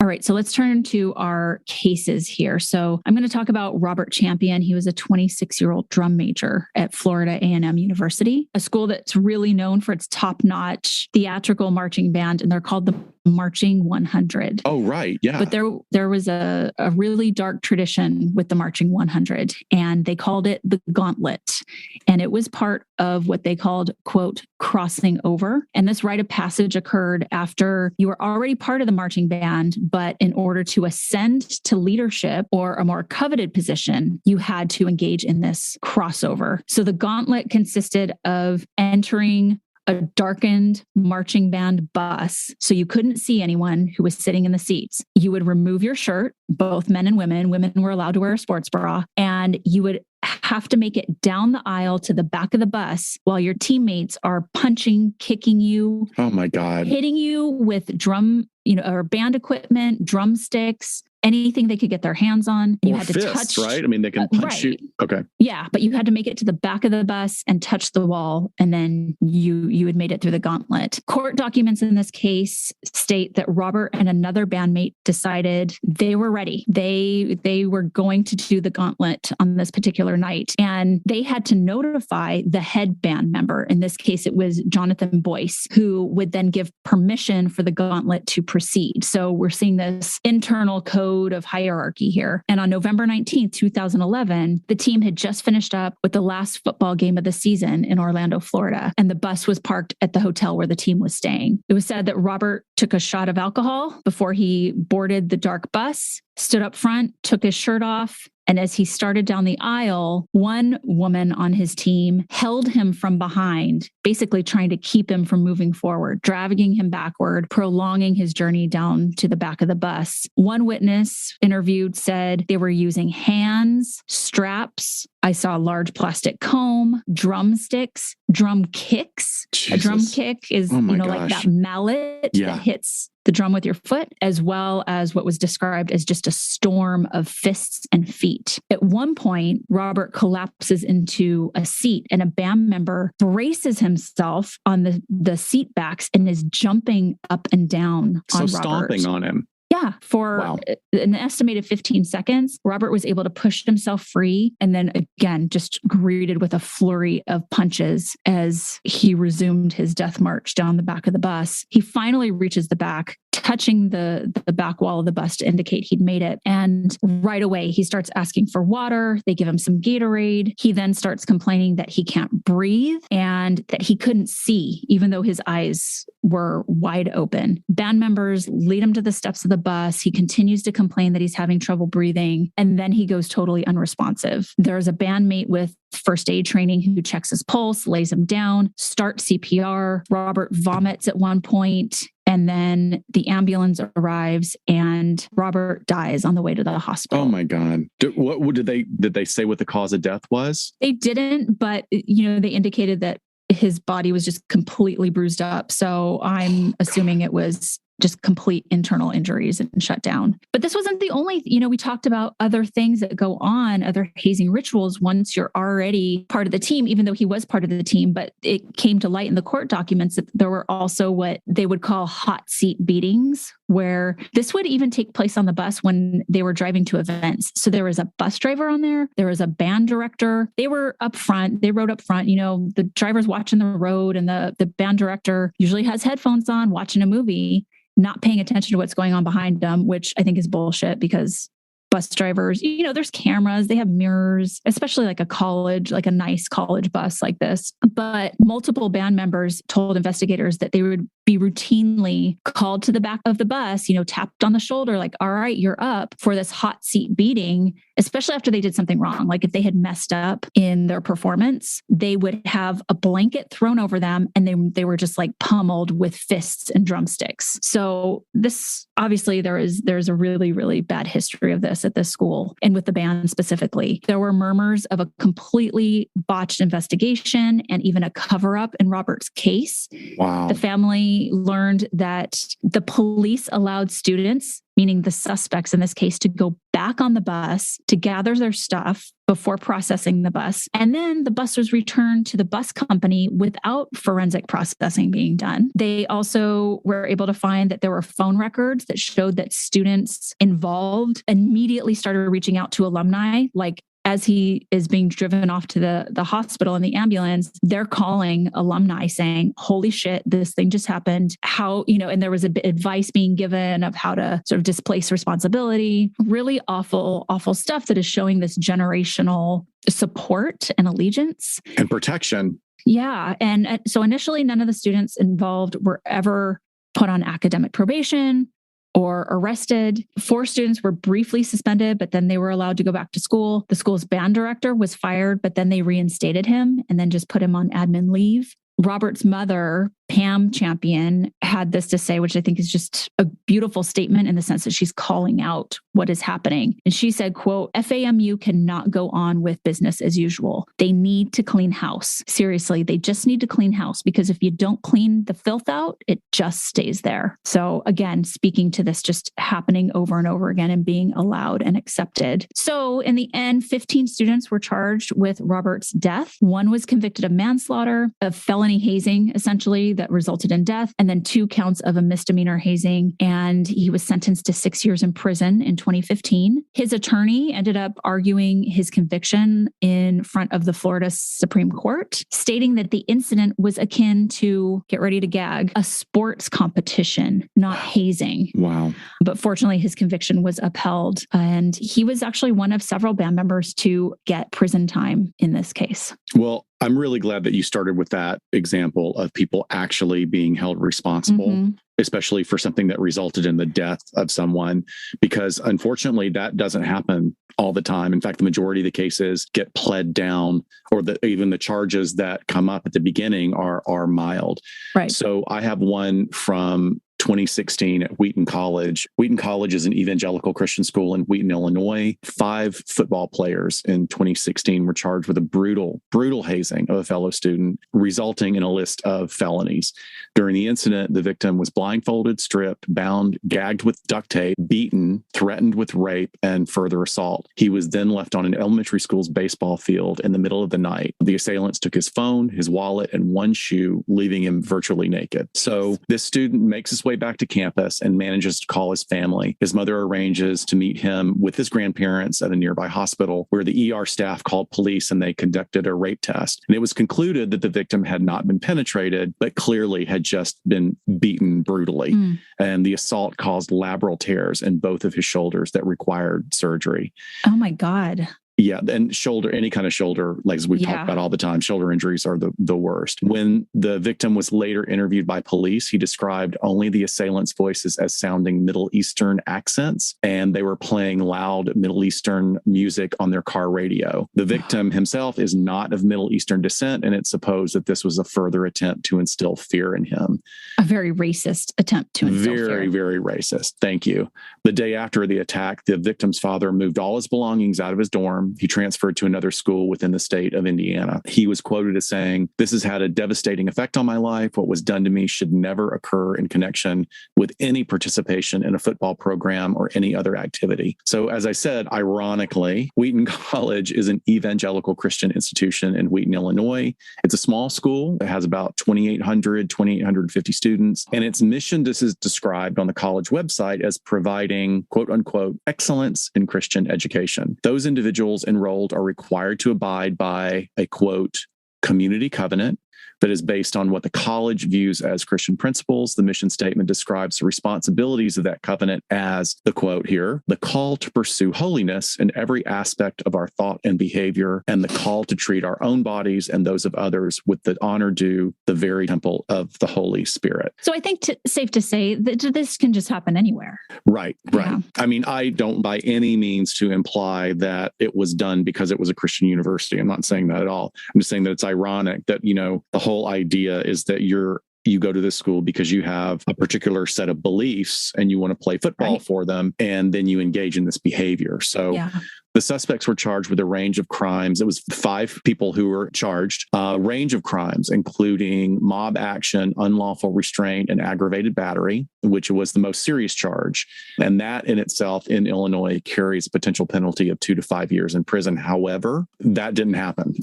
All right, so let's turn to our cases here. So I'm going to talk about Robert Champion. He was a 26-year-old drum major at Florida A&M University, a school that's really known for its top-notch theatrical marching band, and they're called the Marching 100. Oh, right. Yeah. But there was a really dark tradition with the Marching 100, and they called it the Gauntlet. And it was part of what they called, quote, crossing over. And this rite of passage occurred after you were already part of the marching band, but in order to ascend to leadership or a more coveted position, you had to engage in this crossover. So the Gauntlet consisted of entering a darkened marching band bus, so you couldn't see anyone who was sitting in the seats. You would remove your shirt, both men and women. Women were allowed to wear a sports bra, and you would have to make it down the aisle to the back of the bus while your teammates are punching, kicking you. Oh my God. Hitting you with drum, or band equipment, drumsticks. anything they could get their hands on. You had to fists, touch, right? I mean, they can punch you. Okay. Yeah, but you had to make it to the back of the bus and touch the wall, and then you had made it through the gauntlet. Court documents in this case state that Robert and another bandmate decided they were ready. They were going to do the gauntlet on this particular night, and they had to notify the head band member. In this case, it was Jonathan Boyce, who would then give permission for the gauntlet to proceed. So we're seeing this internal code of hierarchy here. And on November 19th, 2011, the team had just finished up with the last football game of the season in Orlando, Florida, and the bus was parked at the hotel where the team was staying. It was said that Robert took a shot of alcohol before he boarded the dark bus, stood up front, took his shirt off, and as he started down the aisle, one woman on his team held him from behind, basically trying to keep him from moving forward, dragging him backward, prolonging his journey down to the back of the bus. One witness interviewed said they were using hands, straps. I saw a large plastic comb, drumsticks, drum kicks. Jesus. A drum kick is, like that mallet that hits the drum with your foot, as well as what was described as just a storm of fists and feet. At one point, Robert collapses into a seat and a band member braces himself on the seat backs and is jumping up and down on Robert. So stomping on him. Yeah, for an estimated 15 seconds, Robert was able to push himself free and then again, just greeted with a flurry of punches as he resumed his death march down the back of the bus. He finally reaches the back, touching the back wall of the bus to indicate he'd made it. And right away, he starts asking for water. They give him some Gatorade. He then starts complaining that he can't breathe and that he couldn't see, even though his eyes were wide open. Band members lead him to the steps of the bus. He continues to complain that he's having trouble breathing, and then he goes totally unresponsive. There's a bandmate with first aid training who checks his pulse, lays him down, starts CPR. Robert vomits at one point, and then the ambulance arrives and Robert dies on the way to the hospital. Oh my God. Did they say what the cause of death was? They didn't, but they indicated that his body was just completely bruised up. So I'm assuming it was just complete internal injuries and shut down. But this wasn't the only, we talked about other things that go on, other hazing rituals once you're already part of the team, even though he was part of the team. But it came to light in the court documents that there were also what they would call hot seat beatings, where this would even take place on the bus when they were driving to events. So there was a bus driver on there. There was a band director. They were up front. They rode up front. The driver's watching the road, and the band director usually has headphones on, watching a movie, not paying attention to what's going on behind them, which I think is bullshit because bus drivers, there's cameras, they have mirrors, especially like a nice college bus like this. But multiple band members told investigators that they would be routinely called to the back of the bus, tapped on the shoulder, like, all right, you're up for this hot seat beating, especially after they did something wrong. Like if they had messed up in their performance, they would have a blanket thrown over them and they were just like pummeled with fists and drumsticks. So this, obviously there's a really, really bad history of this at this school and with the band specifically. There were murmurs of a completely botched investigation and even a cover-up in Robert's case. Wow. The family learned that the police allowed students, meaning the suspects in this case, to go back on the bus to gather their stuff before processing the bus. And then the bus was returned to the bus company without forensic processing being done. They also were able to find that there were phone records that showed that students involved immediately started reaching out to alumni, like as he is being driven off to the hospital in the ambulance, they're calling alumni saying, holy shit, this thing just happened. How, and there was advice being given of how to sort of displace responsibility. Really awful, awful stuff that is showing this generational support and allegiance. And protection. Yeah. And so initially, none of the students involved were ever put on academic probation or arrested. 4 students were briefly suspended, but then they were allowed to go back to school. The school's band director was fired, but then they reinstated him and then just put him on admin leave. Robert's mother Pam Champion had this to say, which I think is just a beautiful statement in the sense that she's calling out what is happening. And she said, quote, FAMU cannot go on with business as usual. They need to clean house. Seriously, they just need to clean house, because if you don't clean the filth out, it just stays there. So again, speaking to this just happening over and over again and being allowed and accepted. So in the end, 15 students were charged with Robert's death. One was convicted of manslaughter, of felony hazing, essentially, that resulted in death, and then 2 counts of a misdemeanor hazing. And he was sentenced to 6 years in prison in 2015. His attorney ended up arguing his conviction in front of the Florida Supreme Court, stating that the incident was akin to, get ready to gag, a sports competition, not hazing. Wow. But fortunately, his conviction was upheld. And he was actually one of several band members to get prison time in this case. Well, I'm really glad that you started with that example of people actually being held responsible, especially for something that resulted in the death of someone, because unfortunately that doesn't happen all the time. In fact, the majority of the cases get pled down, or even the charges that come up at the beginning are mild. Right. So I have one from 2016 at Wheaton College. Wheaton College is an evangelical Christian school in Wheaton, Illinois. 5 football players in 2016 were charged with a brutal hazing of a fellow student, resulting in a list of felonies. During the incident, the victim was blindfolded, stripped, bound, gagged with duct tape, beaten, threatened with rape, and further assault. He was then left on an elementary school's baseball field in the middle of the night. The assailants took his phone, his wallet, and 1 shoe, leaving him virtually naked. So this student makes his way back to campus and manages to call his family. His mother arranges to meet him with his grandparents at a nearby hospital, where the ER staff called police and they conducted a rape test. And it was concluded that the victim had not been penetrated, but clearly had just been beaten brutally. And the assault caused labral tears in both of his shoulders that required surgery. Oh my God. Yeah. And any kind of shoulder, like we've talked about all the time, shoulder injuries are the worst. When the victim was later interviewed by police, he described only the assailants' voices as sounding Middle Eastern accents, and they were playing loud Middle Eastern music on their car radio. The victim himself is not of Middle Eastern descent, and it's supposed that this was a further attempt to instill fear in him. A very racist attempt to instill fear. Very, very racist. Thank you. The day after the attack, the victim's father moved all his belongings out of his dorm. He transferred to another school within the state of Indiana. He was quoted as saying, "This has had a devastating effect on my life. What was done to me should never occur in connection with any participation in a football program or any other activity." So as I said, ironically, Wheaton College is an evangelical Christian institution in Wheaton, Illinois. It's a small school. It has about 2,850 students. And its mission, this is described on the college website as providing, quote unquote, excellence in Christian education. Those individuals enrolled are required to abide by a, quote, community covenant that is based on what the college views as Christian principles. The mission statement describes the responsibilities of that covenant as, the quote here, the call to pursue holiness in every aspect of our thought and behavior, and the call to treat our own bodies and those of others with the honor due the very temple of the Holy Spirit. So I think safe to say that this can just happen anywhere. Right. Yeah. I mean, I don't by any means to imply that it was done because it was a Christian university. I'm not saying that at all. I'm just saying that it's ironic that, the whole idea is that you go to this school because you have a particular set of beliefs and you want to play football for them, and then you engage in this behavior. So the suspects were charged with a range of crimes. It was 5 people who were charged, a range of crimes, including mob action, unlawful restraint, and aggravated battery, which was the most serious charge. And that in itself in Illinois carries a potential penalty of 2 to 5 years in prison. However, that didn't happen.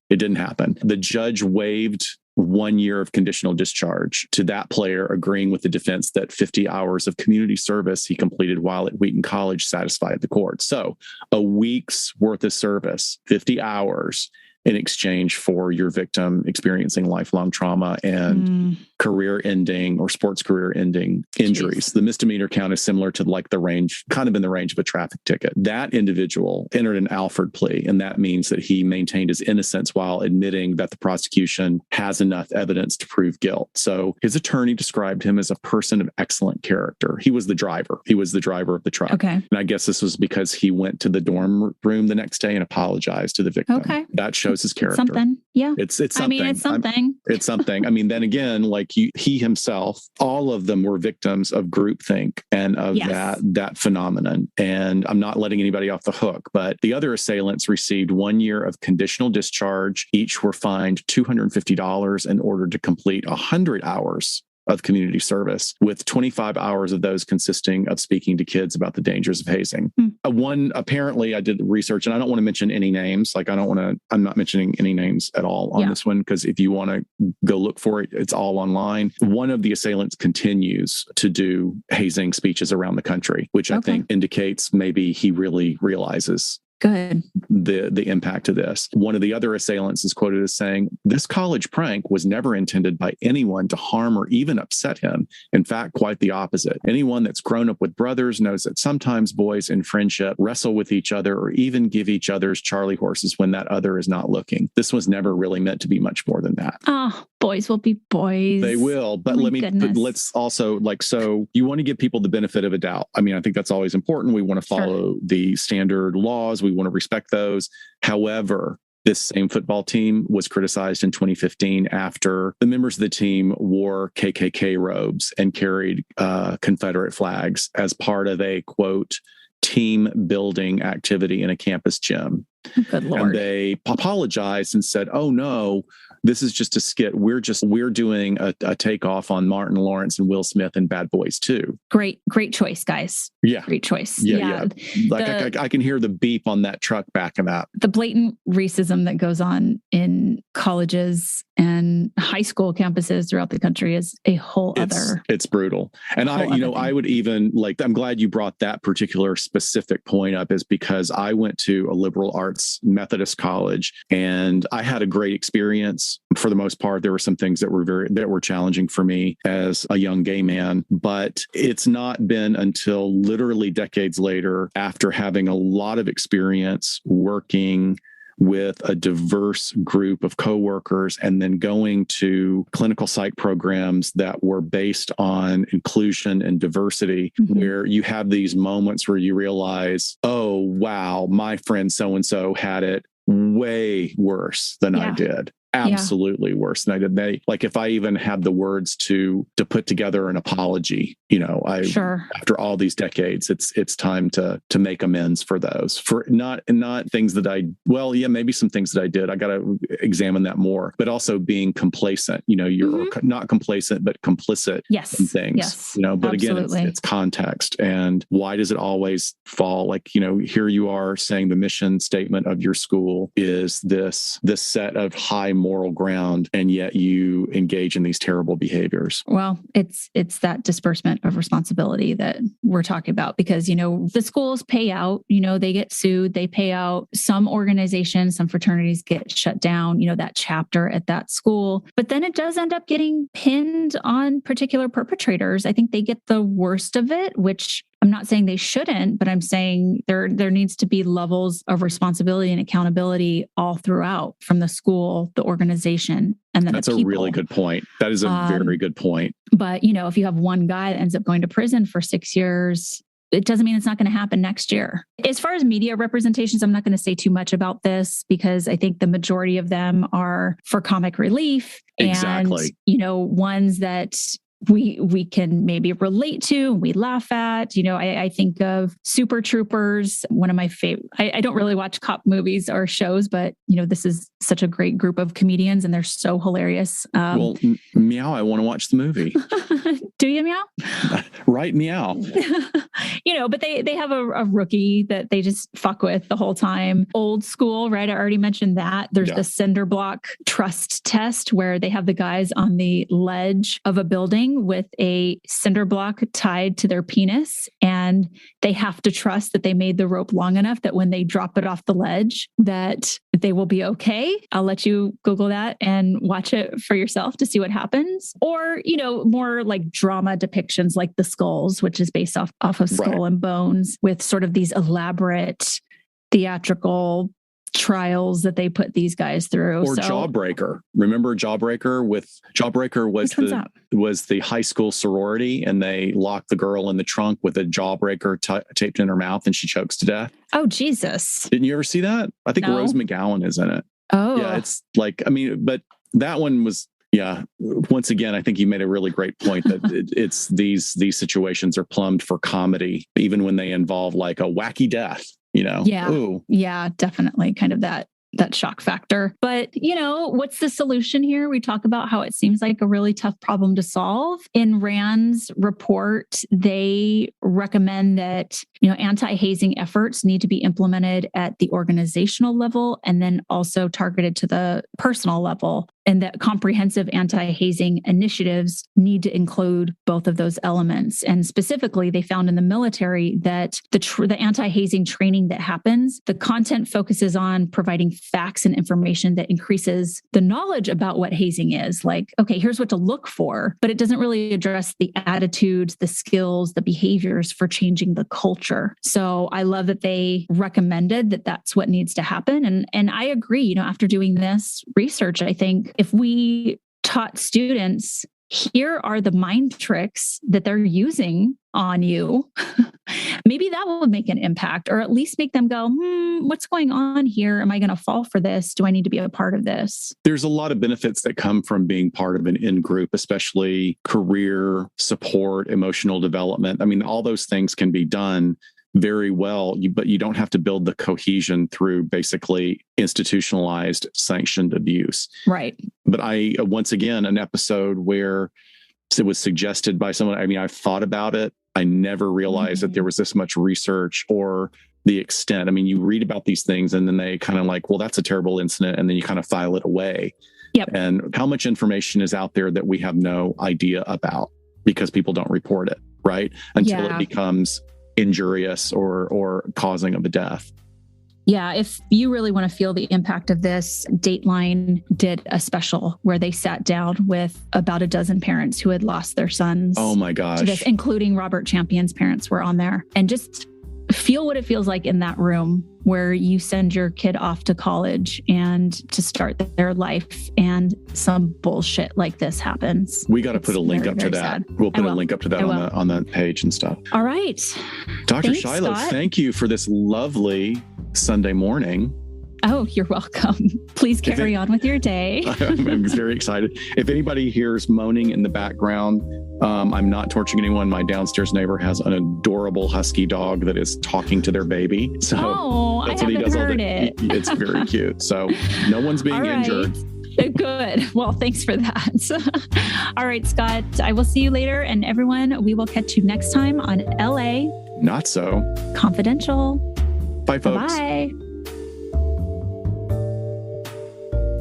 It didn't happen. The judge waived 1 year of conditional discharge to that player, agreeing with the defense that 50 hours of community service he completed while at Wheaton College satisfied the court. So a week's worth of service, 50 hours, in exchange for your victim experiencing lifelong trauma and career-ending or sports career-ending injuries. The misdemeanor count is similar to like the range, kind of in the range of a traffic ticket. That individual entered an Alford plea, and that means that he maintained his innocence while admitting that the prosecution has enough evidence to prove guilt. So his attorney described him as a person of excellent character. He was the driver. He was the driver of the truck. Okay. And I guess this was because he went to the dorm room the next day and apologized to the victim. Okay. That shows shows his character. Something. Yeah. It's something. I mean, it's something. It's something. I mean, then again, like he himself, all of them were victims of groupthink and of that phenomenon. And I'm not letting anybody off the hook, but the other assailants received 1 year of conditional discharge. Each were fined $250 in order to complete 100 hours of community service, with 25 hours of those consisting of speaking to kids about the dangers of hazing. One, apparently I did research, and I don't want to mention any names. Like I'm not mentioning any names at all on this one, because if you want to go look for it, it's all online. One of the assailants continues to do hazing speeches around the country, which I think indicates maybe he really realizes the impact of this. One of the other assailants is quoted as saying, "This college prank was never intended by anyone to harm or even upset him. In fact, quite the opposite. Anyone that's grown up with brothers knows that sometimes boys in friendship wrestle with each other or even give each other's Charlie horses when that other is not looking. This was never really meant to be much more than that." Oh, boys will be boys. They will. But let's also, so you want to give people the benefit of a doubt. I mean, I think that's always important. We want to follow the standard laws. We want to respect those. However, this same football team was criticized in 2015 after the members of the team wore KKK robes and carried Confederate flags as part of a, quote, team building activity in a campus gym. Good Lord. And they apologized and said, "Oh no, this is just a skit. We're doing a takeoff on Martin Lawrence and Will Smith and Bad Boys 2. Great choice, guys. Yeah. Great choice. Yeah. Like I can hear the beep on that truck backing up. The blatant racism that goes on in colleges and high school campuses throughout the country is a whole other. It's brutal. And I would even I'm glad you brought that particular specific point up, is because I went to a liberal arts Methodist college and I had a great experience. For the most part, there were some things that were challenging for me as a young gay man, but it's not been until literally decades later, after having a lot of experience working with a diverse group of coworkers and then going to clinical psych programs that were based on inclusion and diversity, where you have these moments where you realize, oh, wow, my friend so-and-so had it way worse than I did. Absolutely worse than I did. If I even had the words to put together an apology, after all these decades, it's time to make amends for those, for not things that maybe some things that I did. I got to examine that more, but also being complacent, you're not complacent, but complicit in things, but absolutely. Again, it's context. And why does it always fall? Here you are saying the mission statement of your school is this set of high moral ground, and yet you engage in these terrible behaviors. Well, it's that disbursement of responsibility that we're talking about, because the schools pay out, they get sued, they pay out. Some organizations, some fraternities get shut down, that chapter at that school, but then it does end up getting pinned on particular perpetrators. I think they get the worst of it, which I'm not saying they shouldn't, but I'm saying there needs to be levels of responsibility and accountability all throughout, from the school, the organization, and then that's the people. A really good point. That is a very good point. But, if you have one guy that ends up going to prison for 6 years, it doesn't mean it's not going to happen next year. As far as media representations, I'm not going to say too much about this, because I think the majority of them are for comic relief. Exactly. And, ones that we can maybe relate to, we laugh at. I think of Super Troopers, one of my favorite. I don't really watch cop movies or shows, but this is such a great group of comedians and they're so hilarious. Meow, I want to watch the movie. Do you, Meow? Right, meow. But they have a rookie that they just fuck with the whole time. Old school, right? I already mentioned that. There's the cinder block trust test, where they have the guys on the ledge of a building with a cinder block tied to their penis, and they have to trust that they made the rope long enough that when they drop it off the ledge, that they will be okay. I'll let you Google that and watch it for yourself to see what happens. Or, more like drama depictions like The Skulls, which is based off of Skull and Bones, with sort of these elaborate theatrical trials that they put these guys through. Or Jawbreaker. Remember Jawbreaker? Jawbreaker was the high school sorority, and they locked the girl in the trunk with a jawbreaker taped in her mouth, and she chokes to death. Oh, Jesus. Didn't you ever see that? I think Rose McGowan is in it. Yeah, it's like, I mean, but that one was, yeah. Once again, I think you made a really great point that it's these situations are plumbed for comedy, even when they involve like a wacky death, Yeah. Ooh. Yeah, definitely. Kind of that shock factor. But, what's the solution here? We talk about how it seems like a really tough problem to solve. In RAND's report, they recommend that, anti-hazing efforts need to be implemented at the organizational level and then also targeted to the personal level. And that comprehensive anti-hazing initiatives need to include both of those elements. And specifically, they found in the military that the anti-hazing training that happens, the content focuses on providing facts and information that increases the knowledge about what hazing is. Like, okay, here's what to look for, but it doesn't really address the attitudes, the skills, the behaviors for changing the culture. So I love that they recommended that that's what needs to happen. And I agree, after doing this research, I think if we taught students, here are the mind tricks that they're using on you, maybe that will make an impact, or at least make them go, what's going on here? Am I going to fall for this? Do I need to be a part of this? There's a lot of benefits that come from being part of an in-group, especially career support, emotional development. I mean, all those things can be done very well, but you don't have to build the cohesion through basically institutionalized sanctioned abuse. Right. But once again, an episode where it was suggested by someone, I mean, I've thought about it. I never realized that there was this much research or the extent. I mean, you read about these things and then they kind of like, well, that's a terrible incident. And then you kind of file it away. Yep. And how much information is out there that we have no idea about because people don't report it, right? Until it becomes injurious or causing of a death. Yeah, if you really want to feel the impact of this, Dateline did a special where they sat down with about a dozen parents who had lost their sons. Oh my gosh. To this, including Robert Champion's parents were on there. And just feel what it feels like in that room where you send your kid off to college and to start their life and some bullshit like this happens. We got to put a link up to that. Sad. We'll put a link up to that on the page and stuff. All right. Dr. Shiloh, thank you for this lovely Sunday morning. Oh, you're welcome. Please carry on with your day. I'm very excited. If anybody hears moaning in the background, I'm not torturing anyone. My downstairs neighbor has an adorable husky dog that is talking to their baby. So that's what he does all day. It's very cute. So no one's being injured. Good. Well, thanks for that. All right, Scott, I will see you later. And everyone, we will catch you next time on LA Not So Confidential. Bye, folks. Bye.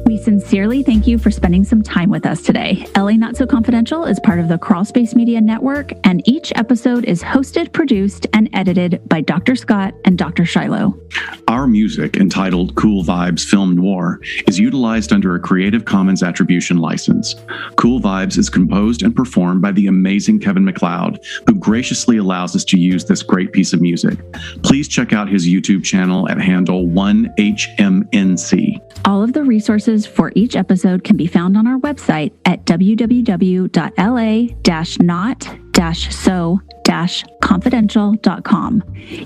We sincerely thank you for spending some time with us today. LA Not So Confidential is part of the Crawlspace Media Network, and each episode is hosted, produced, and edited by Dr. Scott and Dr. Shiloh. Our music, entitled Cool Vibes Film Noir, is utilized under a Creative Commons Attribution license. Cool Vibes is composed and performed by the amazing Kevin MacLeod, who graciously allows us to use this great piece of music. Please check out his YouTube channel at handle 1HMNC. All of the resources for each episode can be found on our website at www.la-not-so-confidential.com.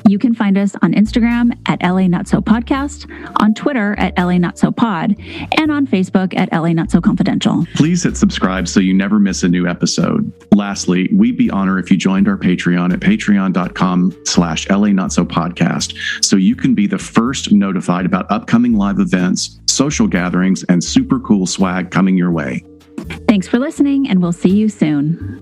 You can find us on Instagram at LA Not So Podcast, on Twitter at LA Not So Pod, and on Facebook at LA Not So Confidential. Please hit subscribe so you never miss a new episode. Lastly, we'd be honored if you joined our Patreon at patreon.com/LA Not So Podcast, so you can be the first notified about upcoming live events, social gatherings, and super cool swag coming your way. Thanks for listening, and we'll see you soon.